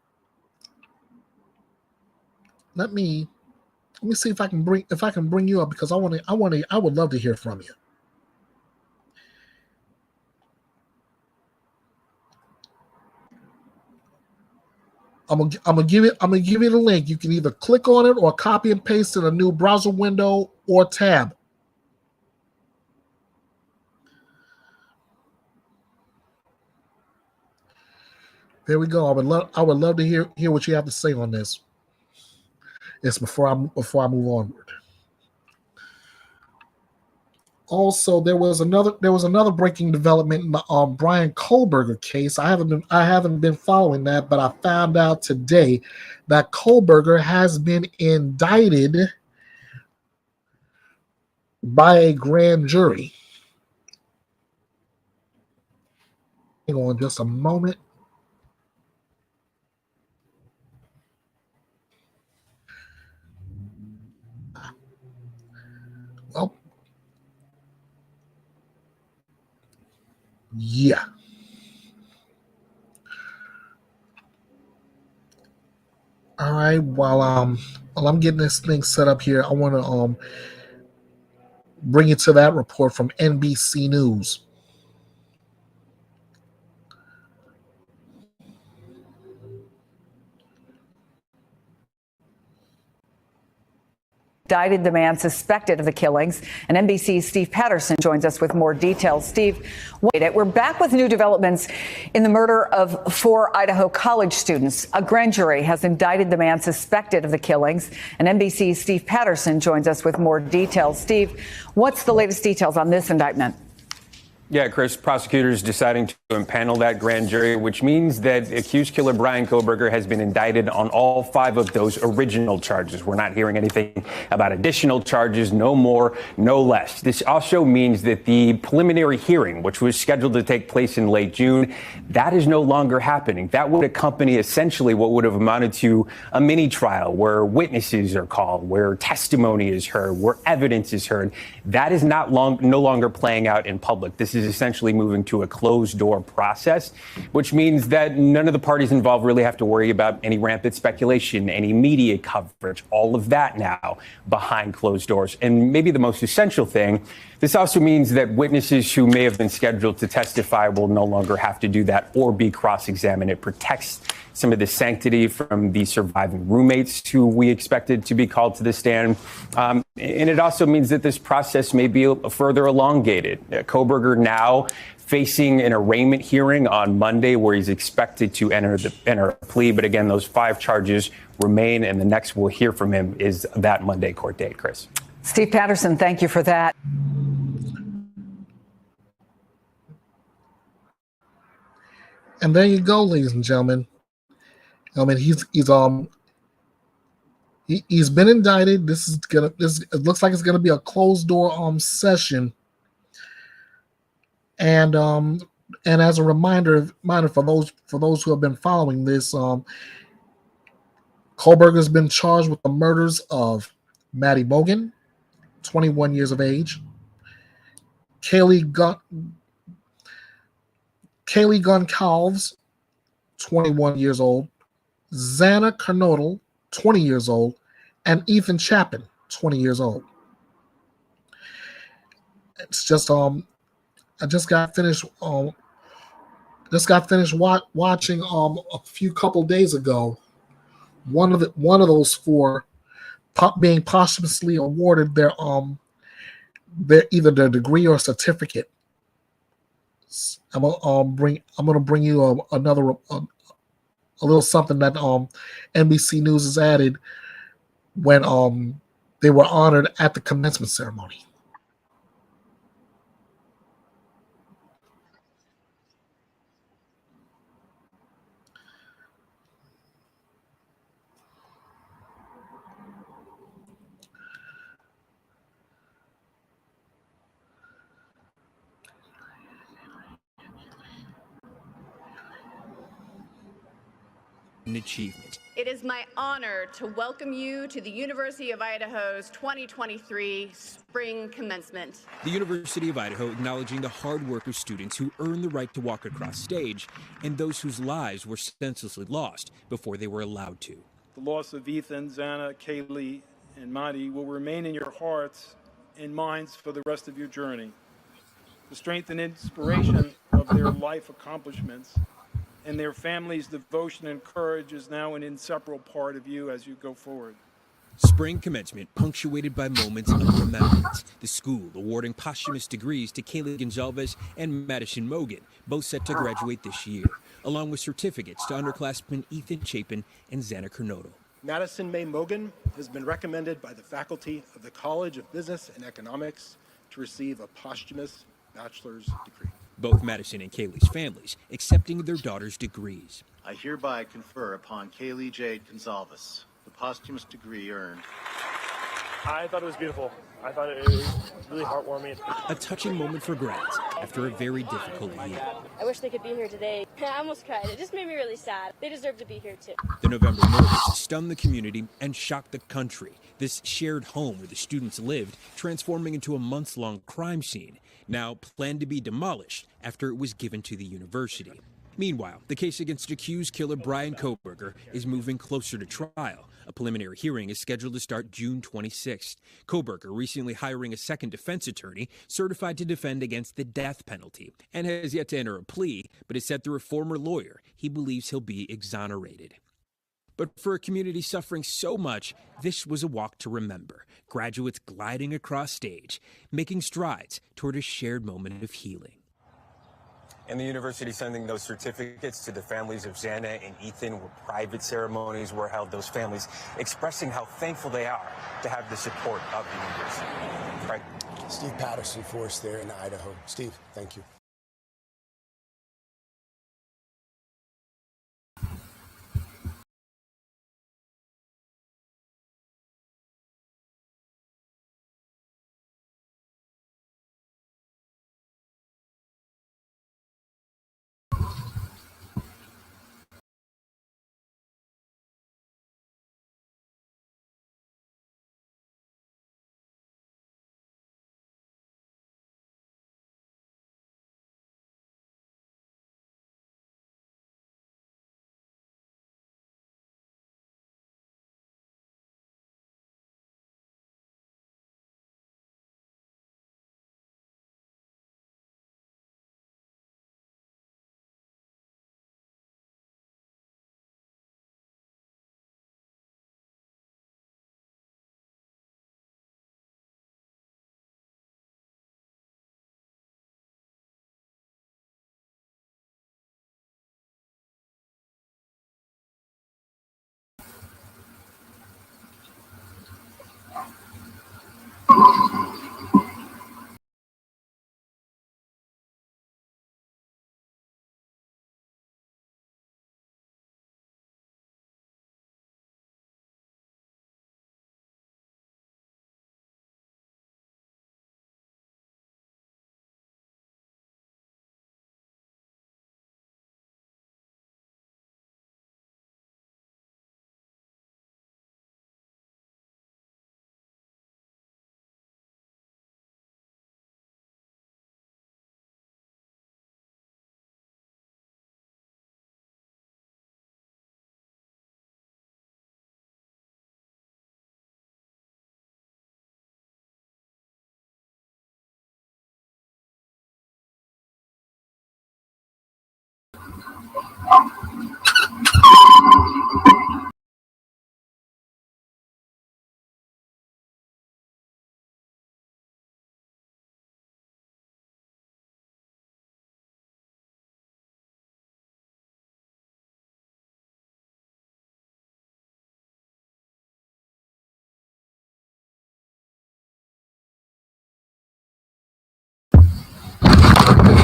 A: Let me see if I can bring you up because I would love to hear from you. I'm gonna give you the link. You can either click on it or copy and paste in a new browser window or tab. There we go. I would love to hear what you have to say on this. It's before I move onward. Also, there was another breaking development in the Brian Kohlberger case. I haven't been following that, but I found out today that Kohlberger has been indicted by a grand jury. Hang on just a moment. Well, yeah. All right. While while I'm getting this thing set up here, I want to bring you to that report from NBC News.
N: Indicted the man suspected of the killings. And NBC's Steve Patterson joins us with more details. Steve, we're back with new developments in the murder of 4 Idaho college students. A grand jury has indicted the man suspected of the killings. And NBC's Steve Patterson joins us with more details. Steve, what's the latest details on this indictment?
O: Yeah, Chris, prosecutors deciding to impanel that grand jury, which means that accused killer Bryan Kohberger has been indicted on all 5 of those original charges. We're not hearing anything about additional charges, no more, no less. This also means that the preliminary hearing, which was scheduled to take place in late June, that is no longer happening. That would accompany essentially what would have amounted to a mini trial where witnesses are called, where testimony is heard, where evidence is heard. That is no longer playing out in public. This is essentially moving to a closed-door process, which means that none of the parties involved really have to worry about any rampant speculation, any media coverage, all of that now behind closed doors. And maybe the most essential thing, this also means that witnesses who may have been scheduled to testify will no longer have to do that or be cross-examined. It protects some of the sanctity from the surviving roommates who we expected to be called to the stand. And it also means that this process may be further elongated. Kohberger now facing an arraignment hearing on Monday where he's expected to enter a plea. But again, those 5 charges remain, and the next we'll hear from him is that Monday court date, Chris.
N: Steve Patterson, thank you for that.
A: And there you go, ladies and gentlemen. I mean, he's been indicted. It looks like it's gonna be a closed door session. And as a reminder for those who have been following this, Kohberger's been charged with the murders of Maddie Mogen, 21 years of age, Kaylee Goncalves, 21 years old, Xana Kernodle, 20 years old, and Ethan Chapin, 20 years old. It's just I just got finished watching a few couple days ago one of those 4 being posthumously awarded their either their degree or certificate. I'm gonna bring you another a little something that NBC News has added when they were honored at the commencement ceremony.
P: Achievement. It is my honor to welcome you to the University of Idaho's 2023 Spring Commencement.
Q: The University of Idaho acknowledging the hard work of students who earned the right to walk across stage and those whose lives were senselessly lost before they were allowed to.
R: The loss of Ethan, Xana, Kaylee, and Maddie will remain in your hearts and minds for the rest of your journey. The strength and inspiration of their life accomplishments and their families' devotion and courage is now an inseparable part of you as you go forward.
Q: Spring commencement punctuated by moments of remembrance. The school awarding posthumous degrees to Kaylee Gonzalez and Madison Mogen, both set to graduate this year, along with certificates to underclassmen Ethan Chapin and Xana Kernodle.
S: Madison May Mogen has been recommended by the faculty of the College of Business and Economics to receive a posthumous bachelor's degree.
Q: Both Madison and Kaylee's families accepting their daughters' degrees.
T: I hereby confer upon Kaylee Jade Gonzalez the posthumous degree earned.
U: I thought it was beautiful. I thought it was really heartwarming.
Q: A touching moment for grads after a very difficult year.
V: I wish they could be here today. I almost cried. It just made me really sad. They deserve to be here too.
Q: The November murders stunned the community and shocked the country. This shared home where the students lived transforming into a months-long crime scene, now planned to be demolished after it was given to the university. Meanwhile, the case against accused killer Brian Kohberger is moving closer to trial. A preliminary hearing is scheduled to start June 26th. Kohberger recently hiring a second defense attorney certified to defend against the death penalty and has yet to enter a plea, but has said through a former lawyer he believes he'll be exonerated. But for a community suffering so much, this was a walk to remember. Graduates gliding across stage, making strides toward a shared moment of healing.
O: And the university sending those certificates to the families of Xana and Ethan, where private ceremonies were held, those families expressing how thankful they are to have the support of the university. Right.
D: Steve Patterson for us there in Idaho. Steve, thank you.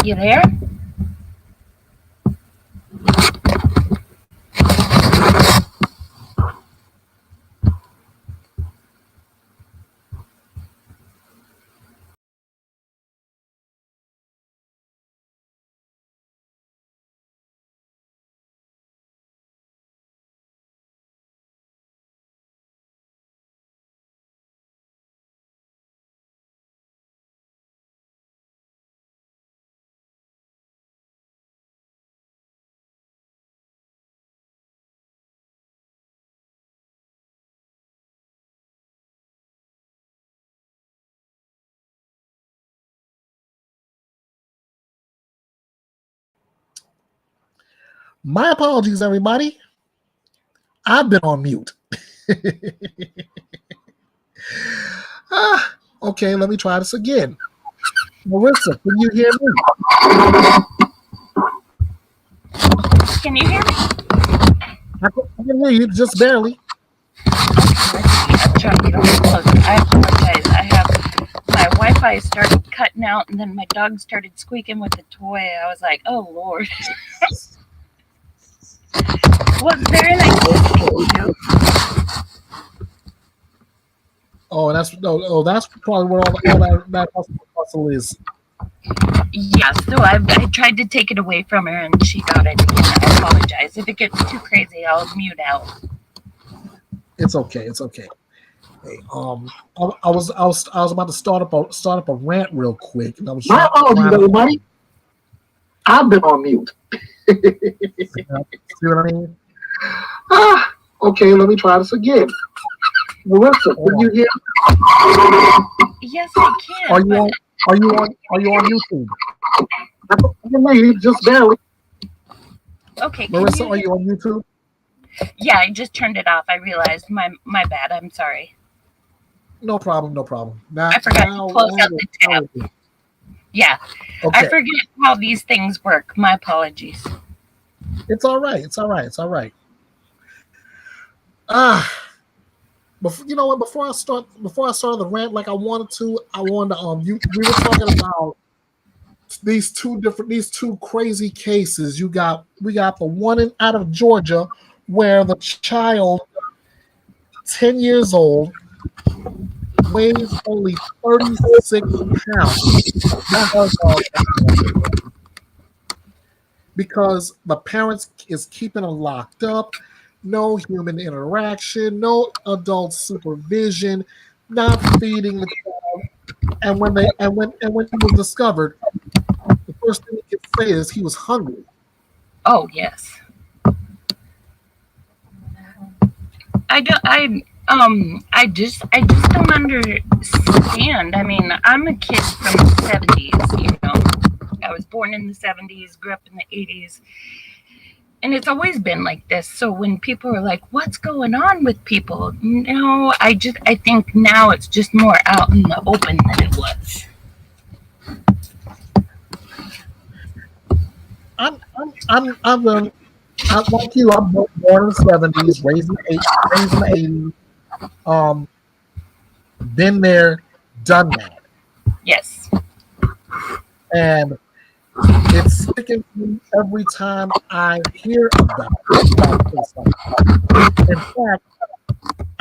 E: You there?
A: My apologies, everybody. I've been on mute. Okay, let me try this again. Marissa, can you hear me?
E: Can you hear me?
A: I can hear you, just barely.
E: I'm trying to get a little closer. I apologize. My Wi-Fi started cutting out, and then my dog started squeaking with the toy. I was like, "Oh Lord." Was there anything good to do?
A: Oh, that's probably what all that hustle is.
E: Yeah, so I tried to take it away from her, and she got it again. I apologize. If it gets too crazy, I'll mute out.
A: It's okay. It's okay. Hey, I was about to start up a rant real quick, and I was trying. I've been on mute. See what I mean? Okay, let me try this again. Melissa, can you hear me?
E: Yes, I can.
A: Are you on YouTube? Maybe just barely.
E: Okay,
A: Marissa, are you on YouTube?
E: Yeah, I just turned it off. I realized my bad. I'm sorry.
A: No problem, no problem. Now,
E: I forgot to close out the tab. Yeah,
A: okay.
E: I forget how these things work. My apologies.
A: It's all right. It's all right. It's all right. You know what? Before I started the rant like I wanted to, we were talking about these two crazy cases. We got the one out of Georgia where the child, 10 years old, weighs only 36 pounds. Because the parents is keeping her locked up, no human interaction, no adult supervision, not feeding the child. And when he was discovered, the first thing he could say is he was hungry.
E: Oh yes. I just don't understand. I mean, I'm a kid from the 70s, you know. I was born in the 70s, grew up in the 80s. And it's always been like this. So when people are like, what's going on with people? No, I think now it's just more out in the open than it was.
A: I'm like you. I'm born in the 70s, raised in the 80s. Been there, done that.
E: Yes.
A: And it's sickening me every time I hear about this. In fact,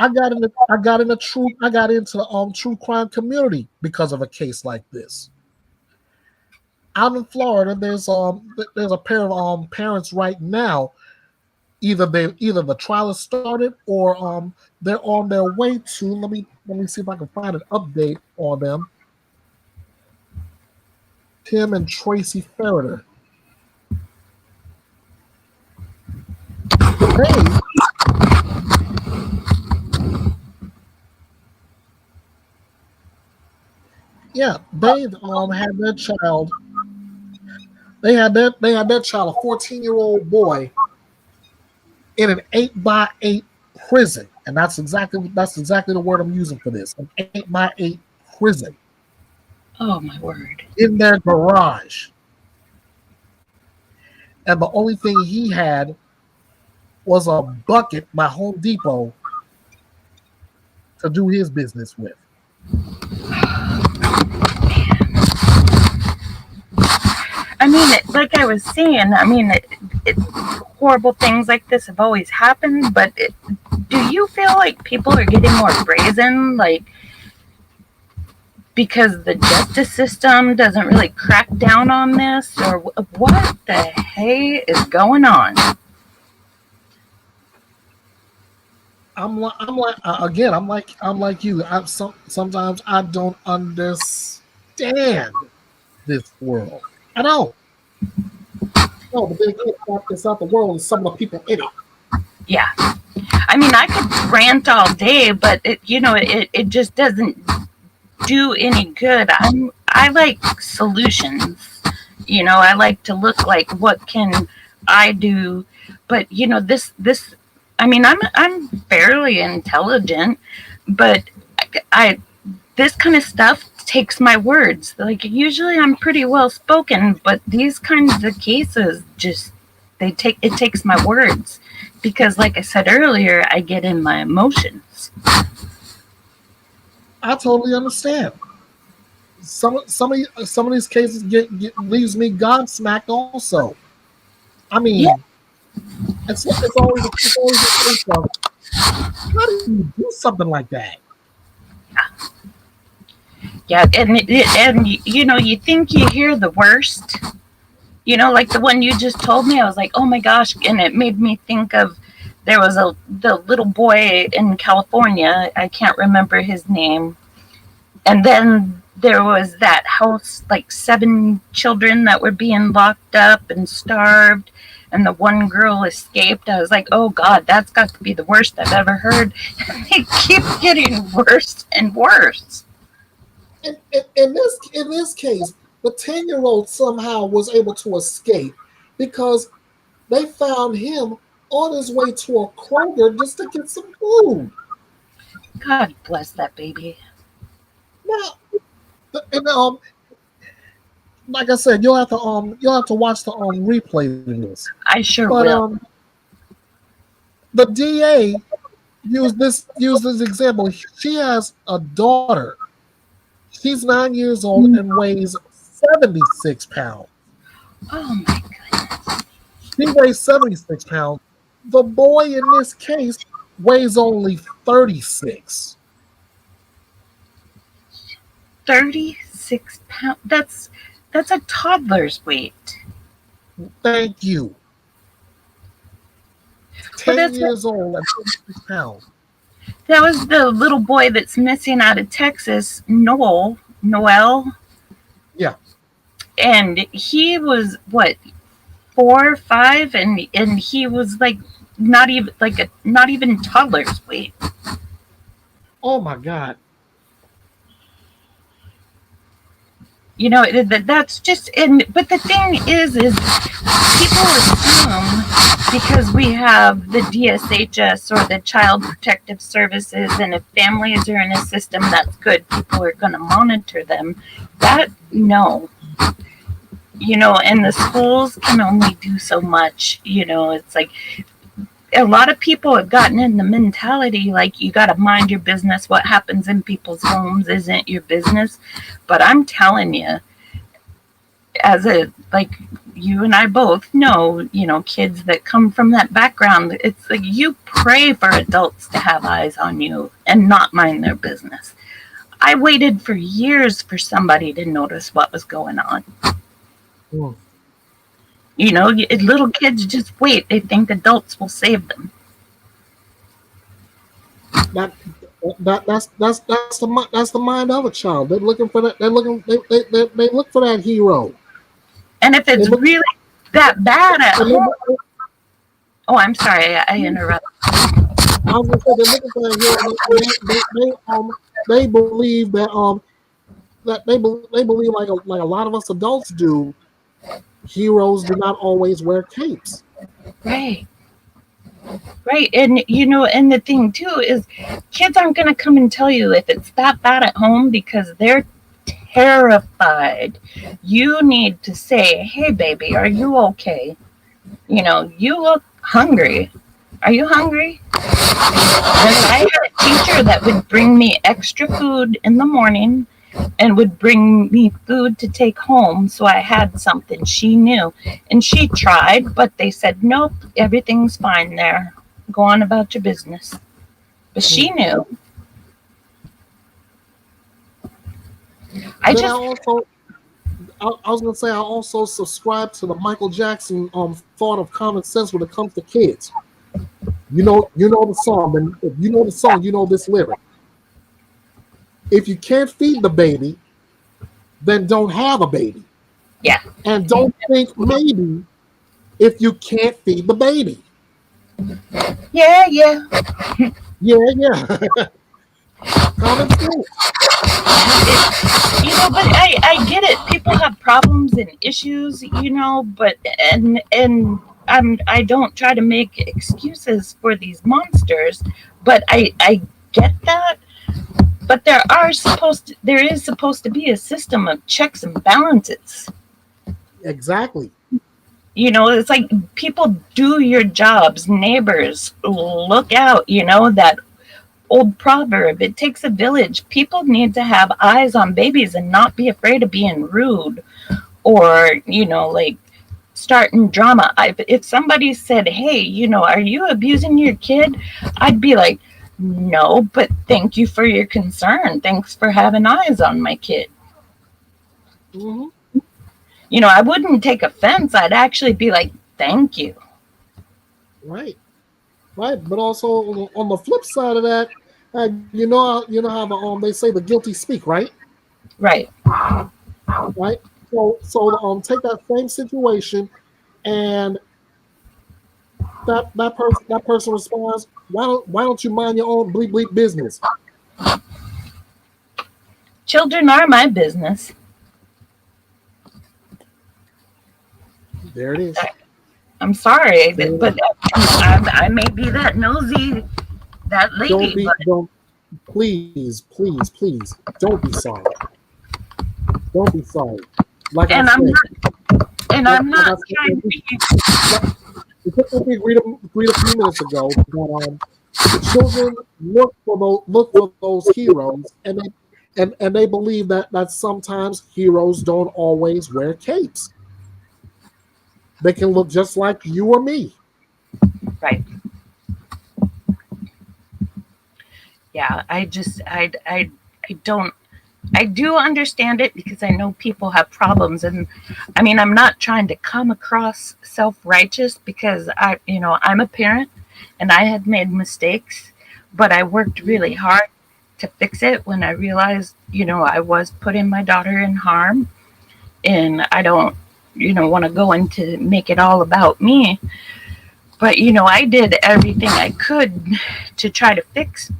A: I got into the true crime community because of a case like this. Out in Florida, there's a pair of parents right now. Either the trial has started or they're on their way to. Let me see if I can find an update on them. Tim and Tracy Ferreter. They had their child. They had their child, a 14-year-old boy, in an 8x8 prison, and that's exactly the word I'm using for this. An 8x8 prison.
E: Oh my word!
A: In their garage, and the only thing he had was a bucket by Home Depot to do his business with.
E: I mean, like I was saying, I mean, horrible things like this have always happened, but do you feel like people are getting more brazen, like, because the justice system doesn't really crack down on this, or what the hey is going on?
A: I'm like you. Sometimes I don't understand this world. I don't. No, but then again, it's not the world. It's some of the people in it.
E: Yeah, I mean, I could rant all day, but it just doesn't do any good. I like solutions. You know, I like to look like what can I do, but this. I mean, I'm fairly intelligent, but this kind of stuff takes my words. Like, usually I'm pretty well spoken, but these kinds of cases it takes my words, because like I said earlier, I get in my emotions.
A: I totally understand. Some of these cases leaves me gobsmacked also. I mean, it's always a case of, how do you do something like that?
E: Yeah, and you think you hear the worst, like the one you just told me. I was like, oh my gosh, and it made me think of, there was the little boy in California. I can't remember his name, and then there was that house, like 7 children that were being locked up and starved, and the one girl escaped. I was like, oh God, that's got to be the worst I've ever heard. And they keep getting worse and worse.
A: In this case, the 10-year-old somehow was able to escape because they found him on his way to a Kroger just to get some food.
E: God bless that baby.
A: Now, and like I said, you'll have to watch the replay in this.
E: I sure
A: But
E: will.
A: the DA used this example. She has a daughter. She's 9 years old and weighs 76 pounds.
E: Oh my goodness.
A: She weighs 76 pounds. The boy in this case weighs only 36.
E: 36 pounds. That's a toddler's weight.
A: Thank you. 10 years old and 36 pounds.
E: That was the little boy that's missing out of Texas, Noel.
A: Yeah.
E: And he was what, 4 or 5, and he was like not even toddler's weight.
A: Oh my God.
E: You know, that's just, but the thing is people assume because we have the DSHS or the Child Protective Services, and if families are in a system that's good, people are going to monitor them. No. You know, and the schools can only do so much. You know, it's like a lot of people have gotten in the mentality like you got to mind your business. What happens in people's homes isn't your business. But I'm telling you, you and I both know, you know, kids that come from that background, it's like you pray for adults to have eyes on you and not mind their business. I waited for years for somebody to notice what was going on.
A: Mm.
E: You know, little kids just wait. They think adults will save them.
A: That's the mind of a child. They're looking for that. They look for that hero.
E: And if it's really that bad at home, I'm sorry, I interrupted.
A: I was gonna say they're looking for that hero. They believe that they believe like a lot of us adults do. Heroes do not always wear capes.
E: Right. And you know, and the thing too is kids aren't going to come and tell you if it's that bad at home because they're terrified. You need to say, hey baby, are you okay? You know, you look hungry. Are you hungry? And I had a teacher that would bring me extra food in the morning and would bring me food to take home, so I had something. She knew, and she tried, but they said, nope, everything's fine there. Go on about your business. But she knew.
A: I was gonna say I also subscribe to the Michael Jackson thought of common sense when it comes to kids. You know the song, and if you know the song, you know this lyric. If you can't feed the baby, then don't have a baby.
E: Yeah.
A: And don't think maybe if you can't feed the baby.
E: Yeah.
A: Yeah. Common sense.
E: You know, but I get it. People have problems and issues, you know, but and I don't try to make excuses for these monsters, but I get that. But there is supposed to be a system of checks and balances.
A: Exactly.
E: You know, it's like people do your jobs, neighbors, look out, you know, that old proverb, it takes a village. People need to have eyes on babies and not be afraid of being rude or, you know, like starting drama. If somebody said, hey, you know, are you abusing your kid? I'd be like, no, but thank you for your concern. Thanks for having eyes on my kid.
A: Mm-hmm.
E: You know, I wouldn't take offense. I'd actually be like, thank you.
A: Right. But also on the flip side of that, you know how they say the guilty speak, right?
E: Right.
A: Right. So take that same situation, and that person responds, why don't you mind your own bleep bleep business?
E: Children are my business.
A: There it is.
E: I'm sorry, but I may be that nosy, that lady, but
A: Don't please don't be sorry. Don't be sorry. Like I
E: and
A: said,
E: I'm
A: like I
E: not
A: said,
E: trying to be.
A: we agreed a few minutes ago that children look for those heroes, and they believe that sometimes heroes don't always wear capes. They can look just like you or me.
E: Right. Yeah, I don't. I do understand it because I know people have problems, and I mean, I'm not trying to come across self-righteous because I'm a parent and I had made mistakes, but I worked really hard to fix it when I realized, I was putting my daughter in harm, and I don't, want to go into make it all about me, but I did everything I could to try to fix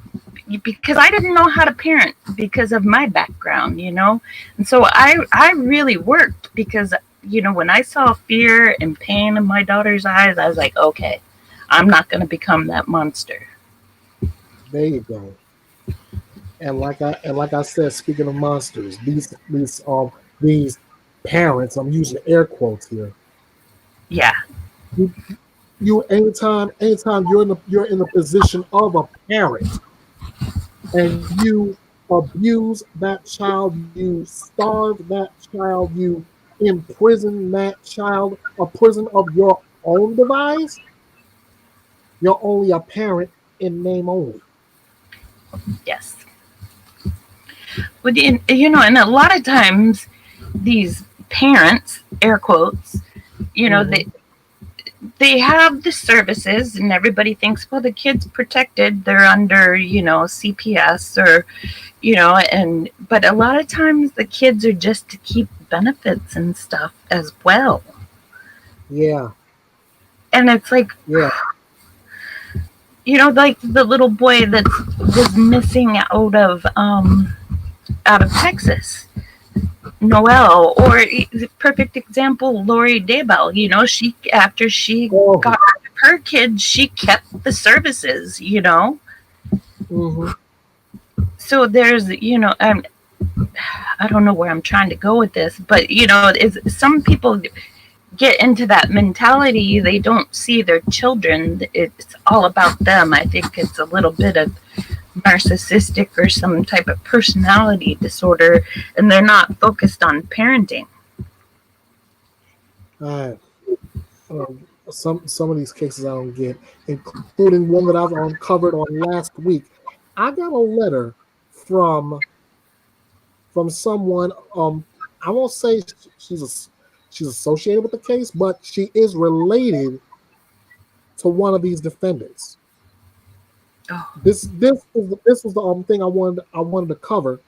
E: because I didn't know how to parent because of my background, and so I really worked because when I saw fear and pain in my daughter's eyes, I was like, okay, I'm not going to become that monster.
A: There you go. And like I said, speaking of monsters, these parents, I'm using air quotes here.
E: Yeah.
A: You anytime you're in the position of a parent, and you abuse that child, you starve that child, you imprison that child, a prison of your own device, you're only a parent in name only.
E: Yes. But and a lot of times these parents, air quotes, they have the services, and everybody thinks, well, the kid's protected, they're under CPS, or but a lot of times the kids are just to keep
A: benefits
E: and stuff as well.
A: Yeah.
E: And it's like,
A: Yeah.
E: Like the little boy that was missing out of Texas, Noel, or perfect example, Lori Daybell. She after she got rid of her kids, she kept the services.
A: Mm-hmm.
E: So there's I don't know where I'm trying to go with this, but is some people get into that mentality, they don't see their children, it's all about them. I think it's a little bit of narcissistic or some type of personality disorder, and they're not focused on parenting.
A: Some of these cases I don't get, including one that I've uncovered on last week. I got a letter from someone. I won't say she's associated with the case, but she is related to one of these defendants.
E: Oh.
A: This was the thing I wanted to cover,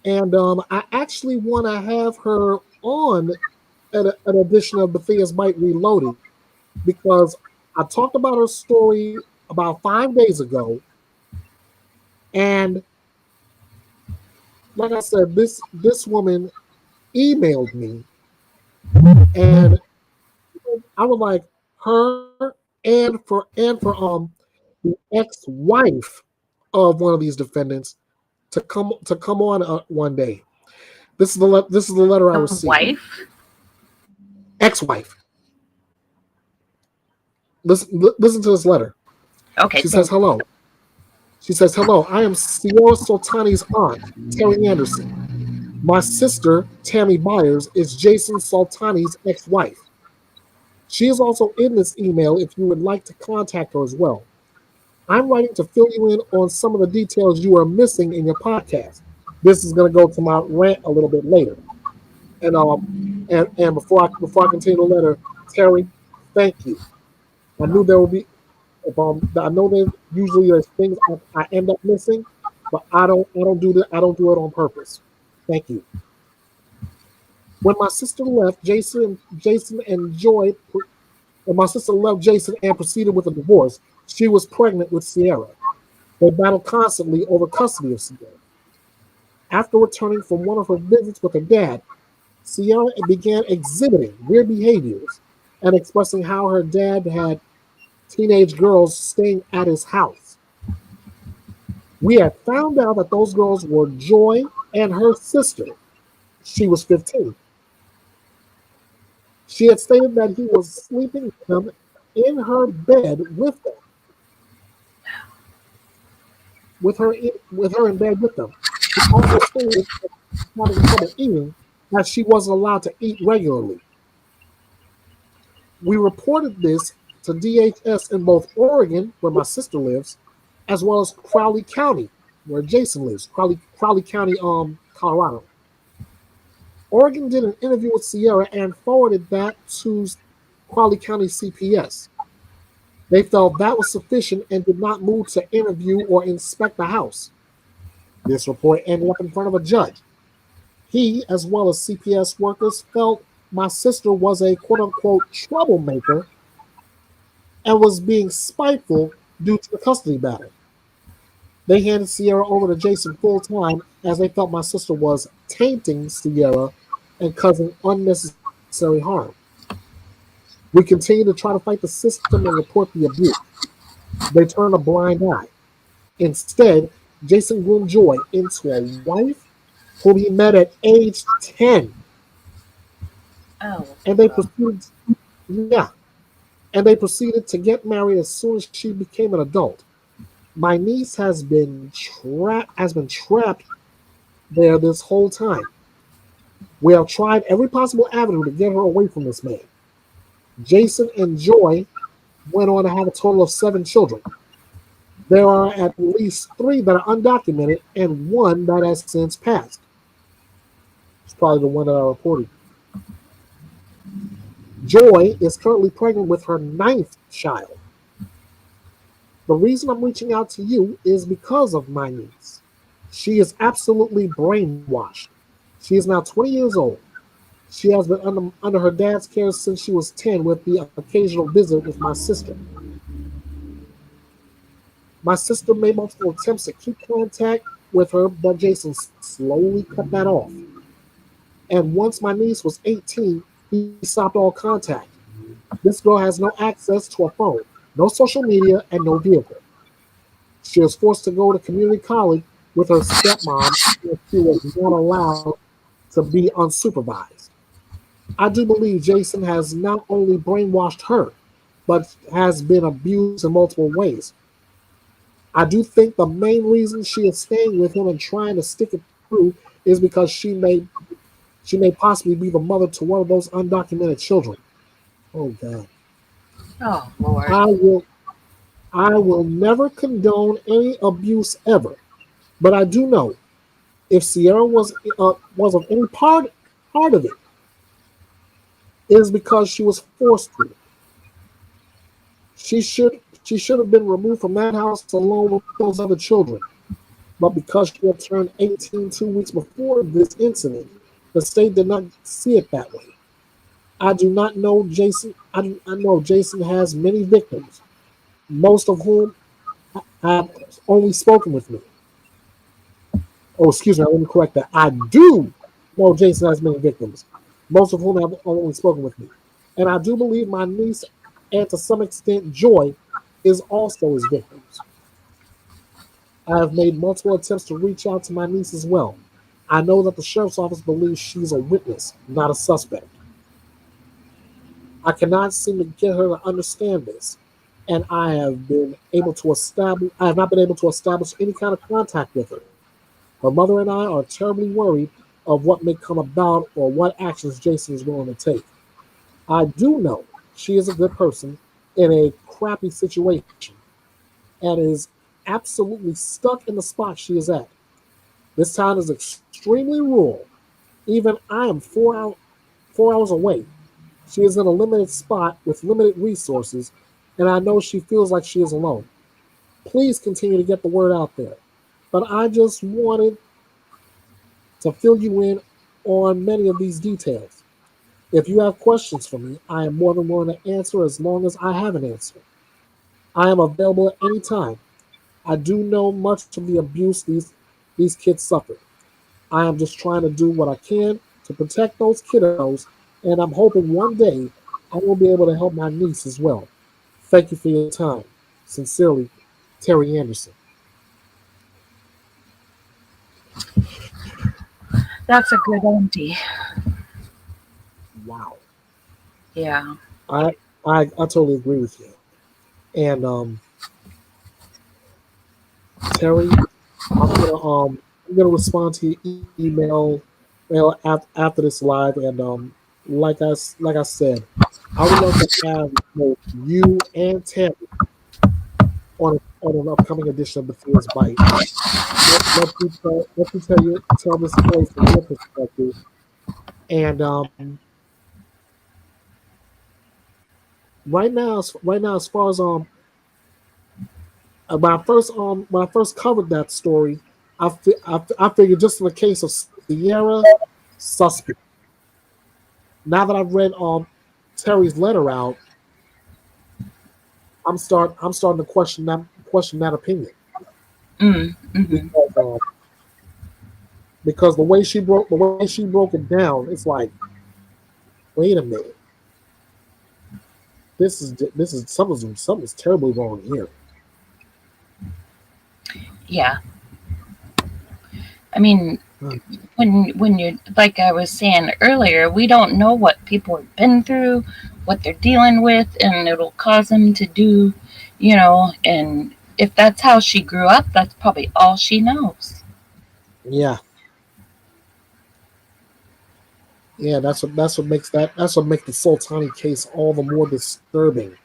A: and I actually want to have her on an edition of Bethea's Byte Reloaded, because I talked about her story about 5 days ago, and like I said, this woman emailed me, and I was like, her and for the ex-wife of one of these defendants to come on one day. This is the letter I received.
E: Wife?
A: Ex-wife. Listen to this letter.
E: Okay.
A: She says, hello. She says, hello, I am Sierra Soltani's aunt, Terry Anderson. My sister, Tammy Byers, is Jason Soltani's ex-wife. She is also in this email if you would like to contact her as well. I'm writing to fill you in on some of the details you are missing in your podcast. This is going to go to my rant a little bit later. And before I continue the letter, Terry, thank you. I knew there would be, I know that usually there's things I end up missing, but I don't do that. I don't do it on purpose. Thank you. When my sister left, Jason and Joy. When my sister left Jason and proceeded with a divorce, she was pregnant with Sierra. They battled constantly over custody of Sierra. After returning from one of her visits with her dad, Sierra began exhibiting weird behaviors and expressing how her dad had teenage girls staying at his house. We had found out that those girls were Joy and her sister. She was 15. She had stated that he was sleeping with them in her bed with them, with her in bed with them. He also stated that she was having trouble eating, that she wasn't allowed to eat regularly. We reported this to DHS in both Oregon, where my sister lives, as well as Crowley County, where Jason lives. Crowley County, Colorado. Oregon did an interview with Sierra and forwarded that to Crowley County CPS. They felt that was sufficient and did not move to interview or inspect the house. This report ended up in front of a judge. He, as well as CPS workers, felt my sister was a quote-unquote troublemaker and was being spiteful due to the custody battle. They handed Sierra over to Jason full-time as they felt my sister was tainting Sierra and causing unnecessary harm. We continue to try to fight the system and report the abuse. They turn a blind eye. Instead, Jason groomed Joy into a wife whom he met at age 10.
E: Oh.
A: And they proceeded, yeah, and they proceeded to get married as soon as she became an adult. My niece has been trapped there this whole time. We have tried every possible avenue to get her away from this man. Jason and Joy went on to have a total of 7 children. There are at least 3 that are undocumented and 1 that has since passed. It's probably the one that I reported. Joy is currently pregnant with her 9th child. The reason I'm reaching out to you is because of my niece. She is absolutely brainwashed. She is now 20 years old. She has been under her dad's care since she was 10, with the occasional visit with my sister. My sister made multiple attempts to keep contact with her, but Jason slowly cut that off. And once my niece was 18, he stopped all contact. This girl has no access to a phone, no social media, and no vehicle. She was forced to go to community college with her stepmom, and she was not allowed to be unsupervised. I do believe Jason has not only brainwashed her, but has been abused in multiple ways. I do think the main reason she is staying with him and trying to stick it through is because she may possibly be the mother to one of those undocumented children. Oh God.
E: Oh Lord.
A: I will never condone any abuse ever, but I do know if Sierra was of any part of it, it is because she was forced to. She should have been removed from that house along with those other children. But because she had turned 18 2 weeks before this incident, the state did not see it that way. I do not know Jason. I know Jason has many victims, most of whom have only spoken with me. Oh, excuse me, let me correct that. I do know Jason has many victims, most of whom have only spoken with me. And I do believe my niece, and to some extent Joy, is also his victims. I have made multiple attempts to reach out to my niece as well. I know that the sheriff's office believes she's a witness, not a suspect. I cannot seem to get her to understand this, and I have not been able to establish any kind of contact with her. Her mother and I are terribly worried of what may come about or what actions Jason is willing to take. I do know she is a good person in a crappy situation and is absolutely stuck in the spot she is at. This town is extremely rural. Even I am 4 hours away. She is in a limited spot with limited resources, and I know she feels like she is alone. Please continue to get the word out there. But I just wanted to fill you in on many of these details. If you have questions for me, I am more than willing to answer as long as I have an answer. I am available at any time. I do know much of the abuse these kids suffered. I am just trying to do what I can to protect those kiddos, and I'm hoping one day I will be able to help my niece as well. Thank you for your time. Sincerely, Terry Anderson.
E: That's a good auntie.
A: Wow.
E: Yeah.
A: I totally agree with you. And Terry, I'm gonna respond to your email after this live, and like I said, I would love to have both you and Terry on an upcoming edition of Bethea's Byte. Let me tell this story from your perspective. And right now, as far as when I first covered that story, I figured just in the case of Sierra, suspect. Now that I've read Terry's letter out, I'm starting to question that opinion
E: Mm-hmm.
A: because the way she broke it down, it's like, wait a minute, this is something's terribly wrong here.
E: Yeah. I mean, when you're like I was saying earlier, we don't know what people have been through, what they're dealing with, and it'll cause them to do, and if that's how she grew up, that's probably all she knows.
A: Yeah, yeah, that's what makes the Soltani case all the more disturbing.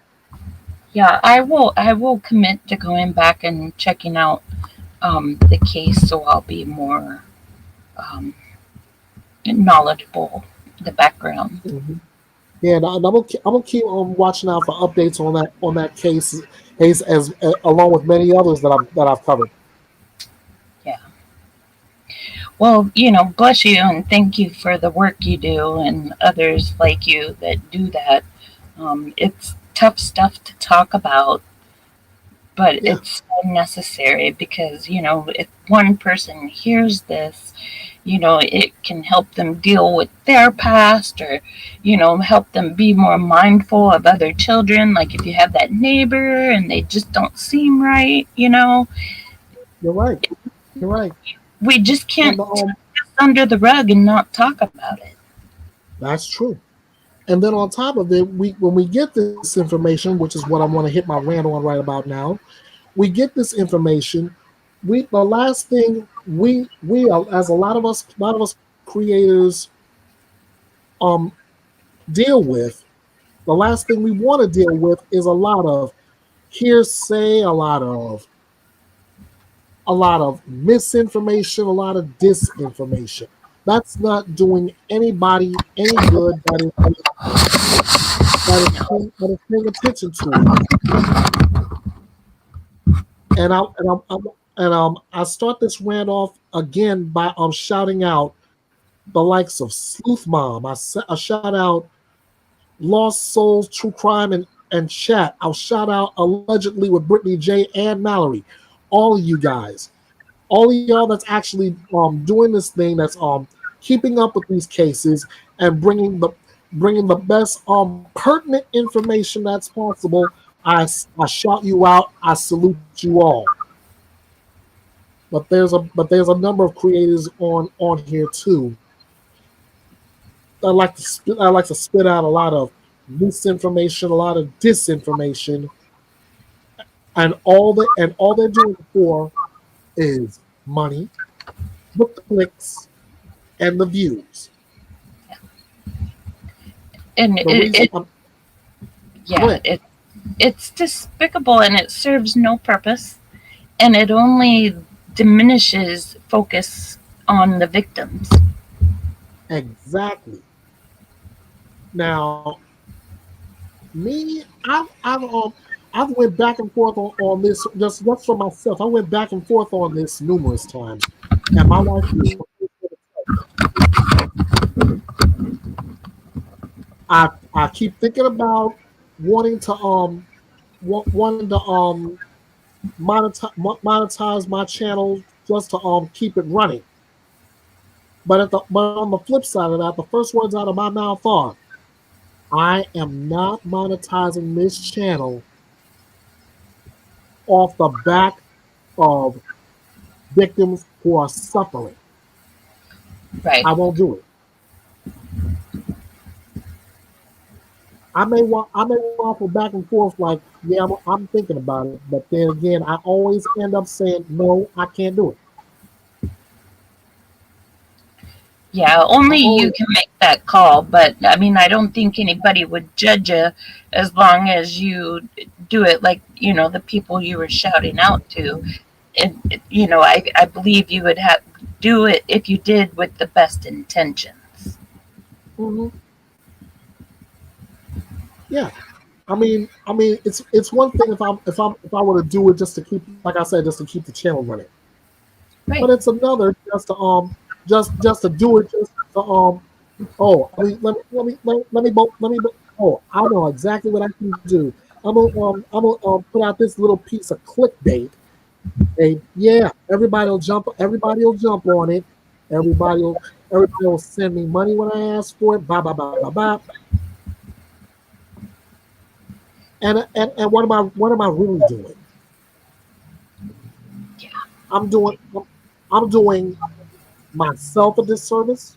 E: Yeah, I will commit to going back and checking out the case, so I'll be more knowledgeable the background.
A: Mm-hmm. Yeah, and I'm gonna keep watching out for updates on that case as along with many others that I've covered.
E: Yeah. Well, bless you and thank you for the work you do and others like you that do that. It's tough stuff to talk about, but
A: Yeah,
E: it's so necessary because, if one person hears this, it can help them deal with their past or, help them be more mindful of other children. Like if you have that neighbor and they just don't seem right,
A: you're right. You're right.
E: we just
A: And
E: can't tuck this under the rug and not talk about it.
A: that's true. And then on top of it, when we get this information, which is what I want to hit my rant on right about now, we get this information. The last thing we as a lot of us creators um deal with, the last thing we want to deal with is a lot of hearsay, a lot of misinformation, a lot of disinformation. That's not doing anybody any good that is paying attention to it. And I start this rant off again by shouting out the likes of Sleuth Mom. I shout out Lost Souls, True Crime, and Chat. I'll shout out Allegedly with Brittany J and Mallory. All of you guys, all of y'all that's actually doing this thing, that's keeping up with these cases and bringing the best pertinent information that's possible. I shout you out. I salute you all. But there's a number of creators on here too. I like to spit out a lot of misinformation, a lot of disinformation, and all they're doing it for is money, the clicks, and the views.
E: And
A: The reason
E: yeah, it's despicable and it serves no purpose and it only diminishes focus on the victims.
A: exactly. Now, me, I've went back and forth on this just for myself. I went back and forth on this numerous times, and my wife is I keep thinking about wanting to wanting to monetize my channel just to keep it running. But on the flip side of that, the first words out of my mouth are, I am not monetizing this channel off the back of victims who are suffering.
E: Right.
A: I won't do it. I may waffle back and forth like, yeah, I'm thinking about it, but then again, I always end up saying, no, I can't do it.
E: Yeah, only you can make that call, but I mean, I don't think anybody would judge you as long as you do it like, the people you were shouting out to. And, I believe you would have do it if you did with the best intentions.
A: Mm-hmm. Yeah. I mean, it's one thing if I were to do it just to keep, like I said, just to keep the channel running.
E: Right.
A: But it's another just to do it just to I know exactly what I can do. I'm gonna put out this little piece of clickbait. And yeah, everybody will jump on it. Everybody will send me money when I ask for it. Blah blah blah blah blah. And what am I really doing?
E: Yeah.
A: I'm doing myself a disservice.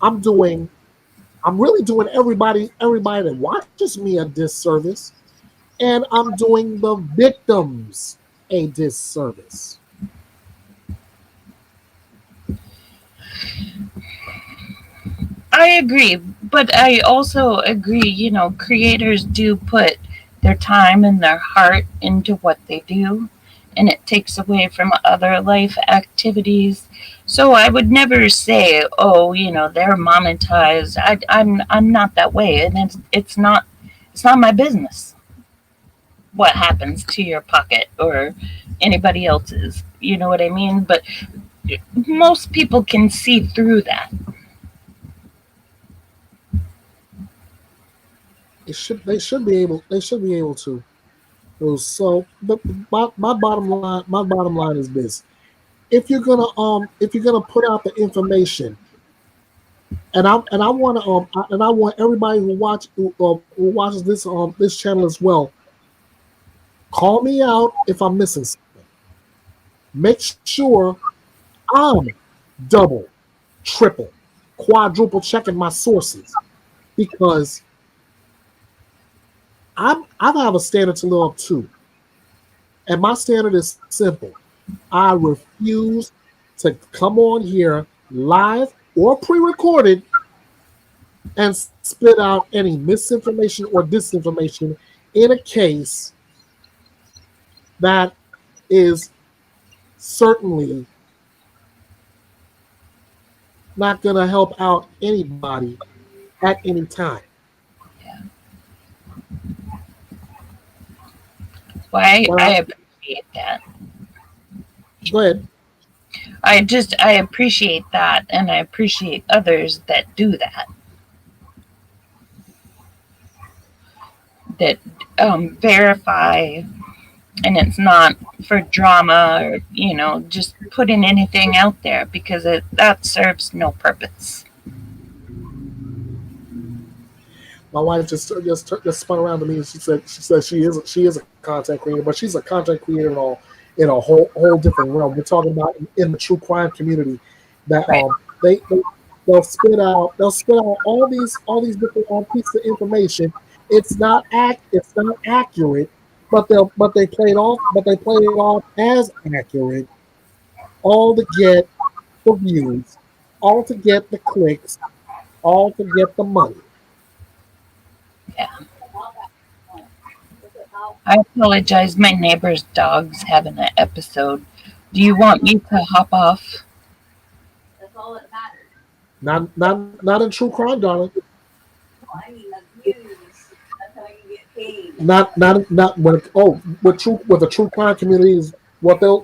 A: I'm really doing everybody that watches me a disservice, and I'm doing the victims a disservice.
E: I agree, but I also agree, creators do put their time and their heart into what they do, and it takes away from other life activities. So I would never say, oh, they're monetized. I'm not that way, and it's not my business what happens to your pocket or anybody else's. You know what I mean? But most people can see through that.
A: They should be able to. So my bottom line is this: if you're gonna put out the information, and I want everybody who watches this channel as well, call me out if I'm missing something. Make sure I'm double, triple, quadruple checking my sources, because I have a standard to live up to. And my standard is simple. I refuse to come on here live or pre-recorded and spit out any misinformation or disinformation in a case that is certainly not going to help out anybody at any time.
E: Well, I appreciate that.
A: Go ahead.
E: I appreciate that, and I appreciate others that do that. That verify, and it's not for drama or just putting anything out there, because that serves no purpose.
A: My wife just spun around to me and she said she is a content creator, but she's a content creator in a whole different realm. We're talking about in the true crime community that they'll spit out all these different pieces of information. It's not accurate, but they play it off as accurate, all to get the views, all to get the clicks, all to get the money.
E: Yeah. I apologize. My neighbor's dog's having an episode. Do you want me to hop off?
L: That's all that matters.
A: Not in true crime, darling.
L: I mean, the views. That's how you get paid.
A: Not when with the true crime community is what they'll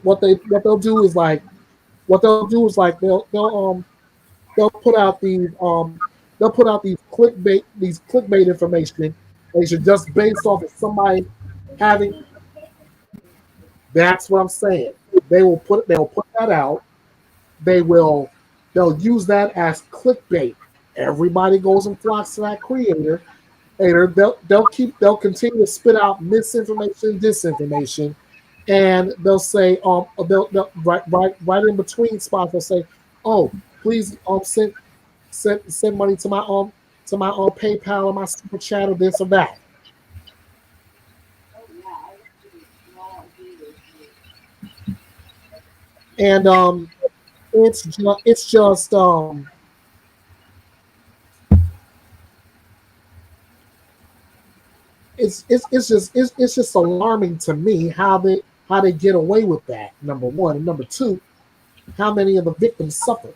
A: do is like they'll put out these they'll put out these clickbait information. They should just based off of somebody having. That's what I'm saying. They'll put that out. They'll use that as clickbait. Everybody goes and flocks to that creator. And they'll continue to spit out misinformation, disinformation, and they'll say they'll right in between spots they'll say, oh, please send money to my PayPal or my super chat or this or that. And it's just it's just alarming to me how they get away with that. Number one, and number two, how many of the victims suffer.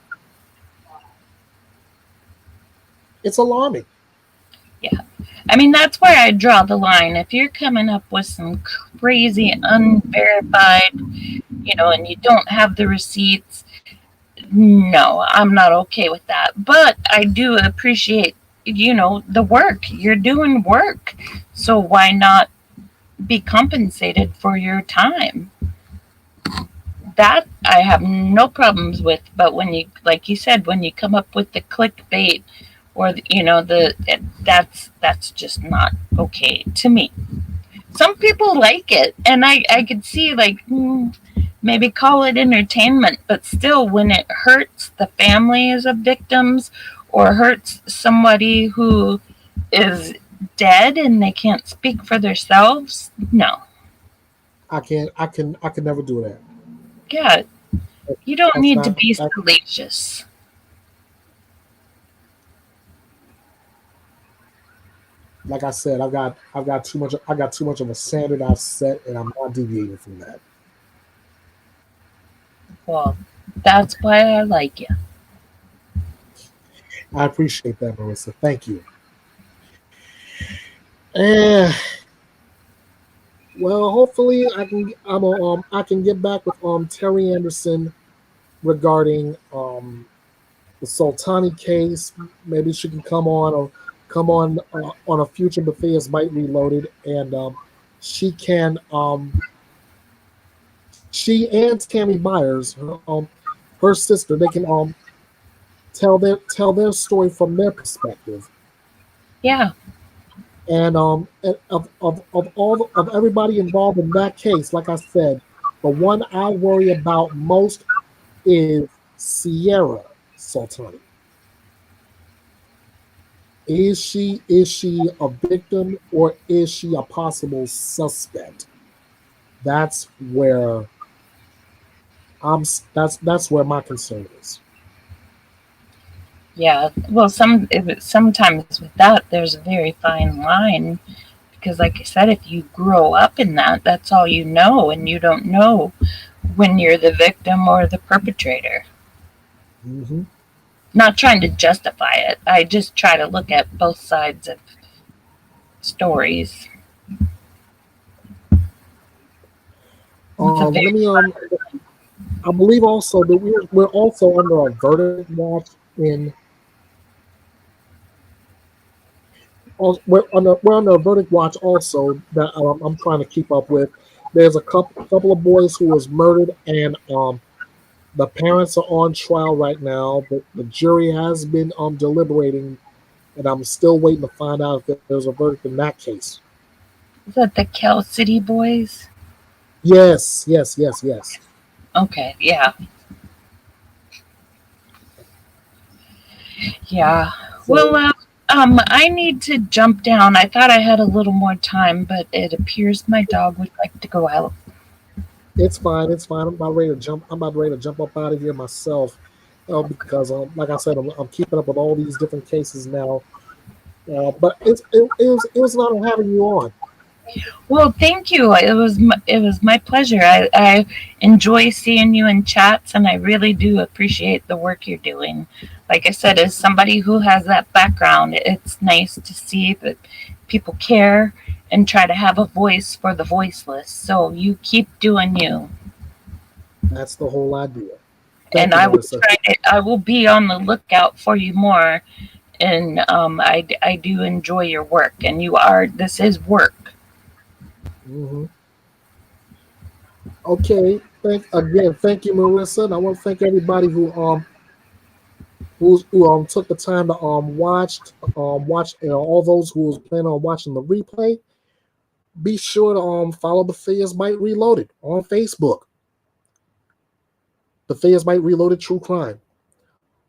A: It's alarming.
E: Yeah. I mean, that's where I draw the line. If you're coming up with some crazy, unverified, and you don't have the receipts, no, I'm not okay with that. But I do appreciate, the work. You're doing work. So why not be compensated for your time? That I have no problems with. But when you, like you said, when you come up with the clickbait, or that's just not okay to me. Some people like it, and I could see like maybe call it entertainment, but still, when it hurts the families of victims or hurts somebody who is dead and they can't speak for themselves, no.
A: I can never do that.
E: Yeah, you don't need to be salacious.
A: Like I said, I've got too much of a standard I've set, and I'm not deviating from that.
E: Well, that's why I like you.
A: I appreciate that, Marissa. Thank you. And well, hopefully I can get back with Terry Anderson regarding the Soltani case. Maybe she can come on on a future Bethea's Byte Reloaded, and she and Tammy Myers, her sister, they can tell their story from their perspective.
E: Yeah.
A: And of everybody involved in that case, like I said, the one I worry about most is Sierra Soltani. Is she a victim, or is she a possible suspect? That's where that's where my concern is.
E: Yeah, well, sometimes with that, there's a very fine line, because, like I said, if you grow up in that, that's all you know, and you don't know when you're the victim or the perpetrator.
A: Mm-hmm.
E: Not trying to justify it. I just try to look at both sides of stories.
A: Let me I believe also that we're also under a verdict watch we're under a verdict watch also that I'm trying to keep up with. There's a couple of boys who was murdered, and the parents are on trial right now. The jury has been deliberating, and I'm still waiting to find out if there's a verdict in that case.
E: Is that the Cal City boys?
A: Yes.
E: Okay, yeah. Yeah. Well, I need to jump down. I thought I had a little more time, but it appears my dog would like to go out.
A: It's fine. I'm about ready to jump up out of here myself, because like I said, I'm keeping up with all these different cases now. But it was an honor having you on.
E: Well, thank you. It was my pleasure. I enjoy seeing you in chats, and I really do appreciate the work you're doing. Like I said, as somebody who has that background, it's nice to see that people care and try to have a voice for the voiceless. So you keep doing you.
A: That's the whole idea.
E: And I will be on the lookout for you more, and I do enjoy your work, and this is work.
A: Mm-hmm. Okay. Thank you, Marissa, and I want to thank everybody who took the time to watch all those who was planning on watching the replay. Be sure to follow Bethea's Byte Reloaded on Facebook. Bethea's Byte Reloaded True Crime.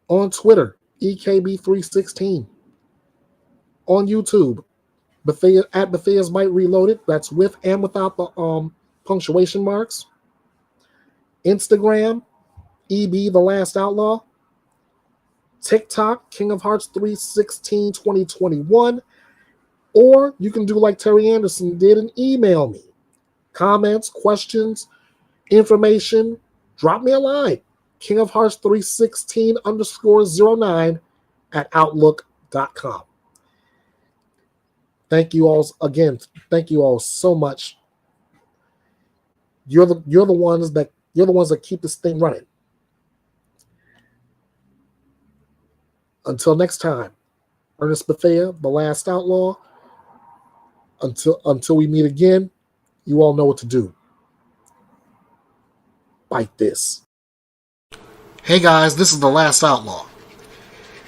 A: On Twitter, EKB316. On YouTube, at Bethea's Byte Reloaded. That's with and without the punctuation marks. Instagram, EB The Last Outlaw. TikTok, King of Hearts 316 2021. Or you can do like Terry Anderson did and email me. Comments, questions, information, drop me a line. King of Hearts 316 _09 at outlook.com. Thank you all again. Thank you all so much. You're the ones that keep this thing running. Until next time, Ernest Bethea, The Last Outlaw. Until we meet again, you all know what to do. Bite this. Hey guys, this is The Last Outlaw.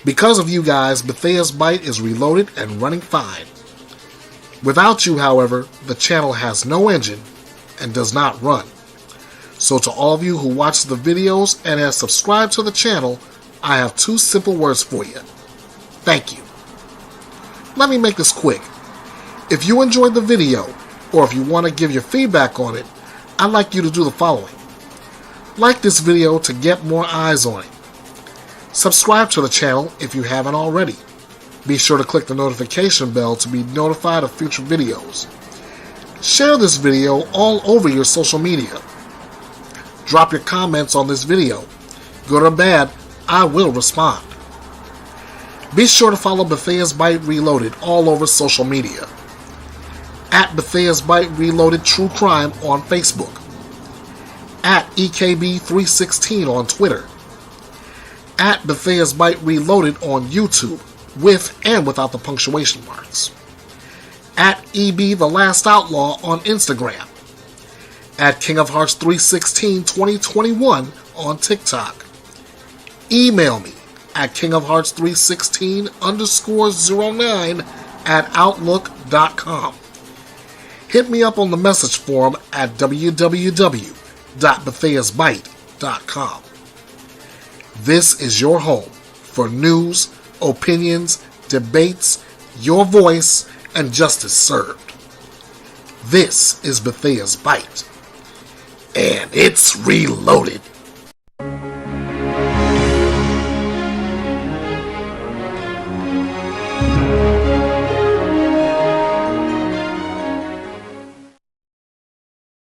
A: Because of you guys, Bethea's Byte is reloaded and running fine. Without you, however, the channel has no engine and does not run. So to all of you who watch the videos and have subscribed to the channel, I have 2 simple words for you. Thank you. Let me make this quick. If you enjoyed the video, or if you want to give your feedback on it, I'd like you to do the following. Like this video to get more eyes on it. Subscribe to the channel if you haven't already. Be sure to click the notification bell to be notified of future videos. Share this video all over your social media. Drop your comments on this video. Good or bad, I will respond. Be sure to follow Bethea's Byte Reloaded all over social media. At Bethea's Byte Reloaded True Crime on Facebook. At EKB316 on Twitter. At Bethea's Byte Reloaded on YouTube, with and without the punctuation marks. At EB The Last Outlaw on Instagram. At King of Hearts 316 2021 on TikTok. Email me at kingofhearts316 _09 at outlook.com. Hit me up on the message forum at www.betheasbyte.com. This is your home for news, opinions, debates, your voice, and justice served. This is Bethea's Byte, and it's reloaded.